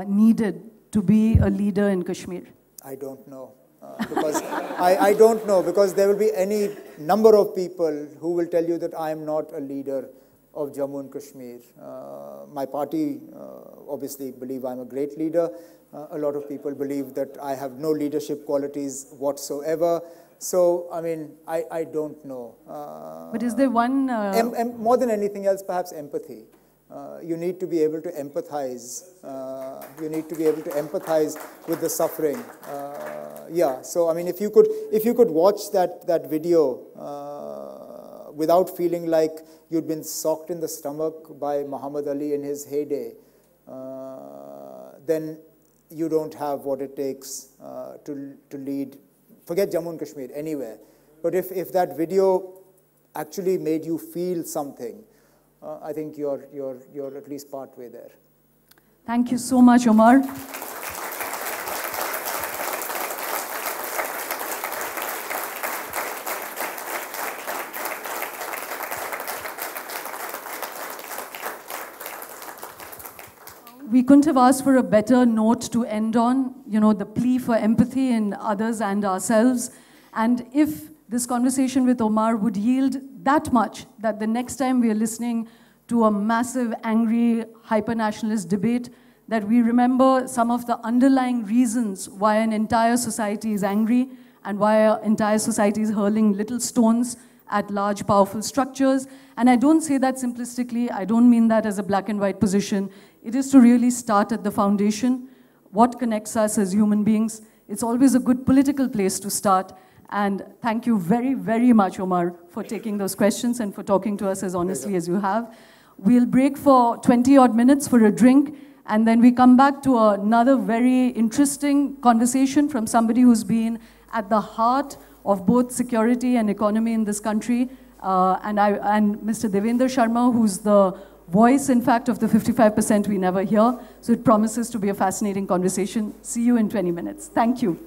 needed to be a leader in Kashmir? I don't know. Because I don't know, because there will be any number of people who will tell you that I am not a leader of Jammu and Kashmir. My party obviously believe I'm a great leader. A lot of people believe that I have no leadership qualities whatsoever. So, I mean, I don't know. But is there one... more than anything else, perhaps empathy. You need to be able to empathize. You need to be able to empathize with the suffering. Yeah, so I mean, if you could watch that video without feeling like you'd been socked in the stomach by Muhammad Ali in his heyday, then you don't have what it takes to lead. Forget Jammu and Kashmir, anywhere. But if that video actually made you feel something, I think you're at least part way there. Thank you so much, Omar. We couldn't have asked for a better note to end on, the plea for empathy in others and ourselves. And if this conversation with Omar would yield that much, that the next time we are listening to a massive, angry, hyper-nationalist debate, that we remember some of the underlying reasons why an entire society is angry and why an entire society is hurling little stones at large, powerful structures. And I don't say that simplistically. I don't mean that as a black and white position. It is to really start at the foundation. What connects us as human beings? It's always a good political place to start. And thank you very, very much, Omar, for taking those questions and for talking to us as honestly as you have. We'll break for 20-odd minutes for a drink, and then we come back to another very interesting conversation from somebody who's been at the heart of both security and economy in this country, and Mr. Devendra Sharma, who's the voice, in fact, of the 55% we never hear. So it promises to be a fascinating conversation. See you in 20 minutes. Thank you.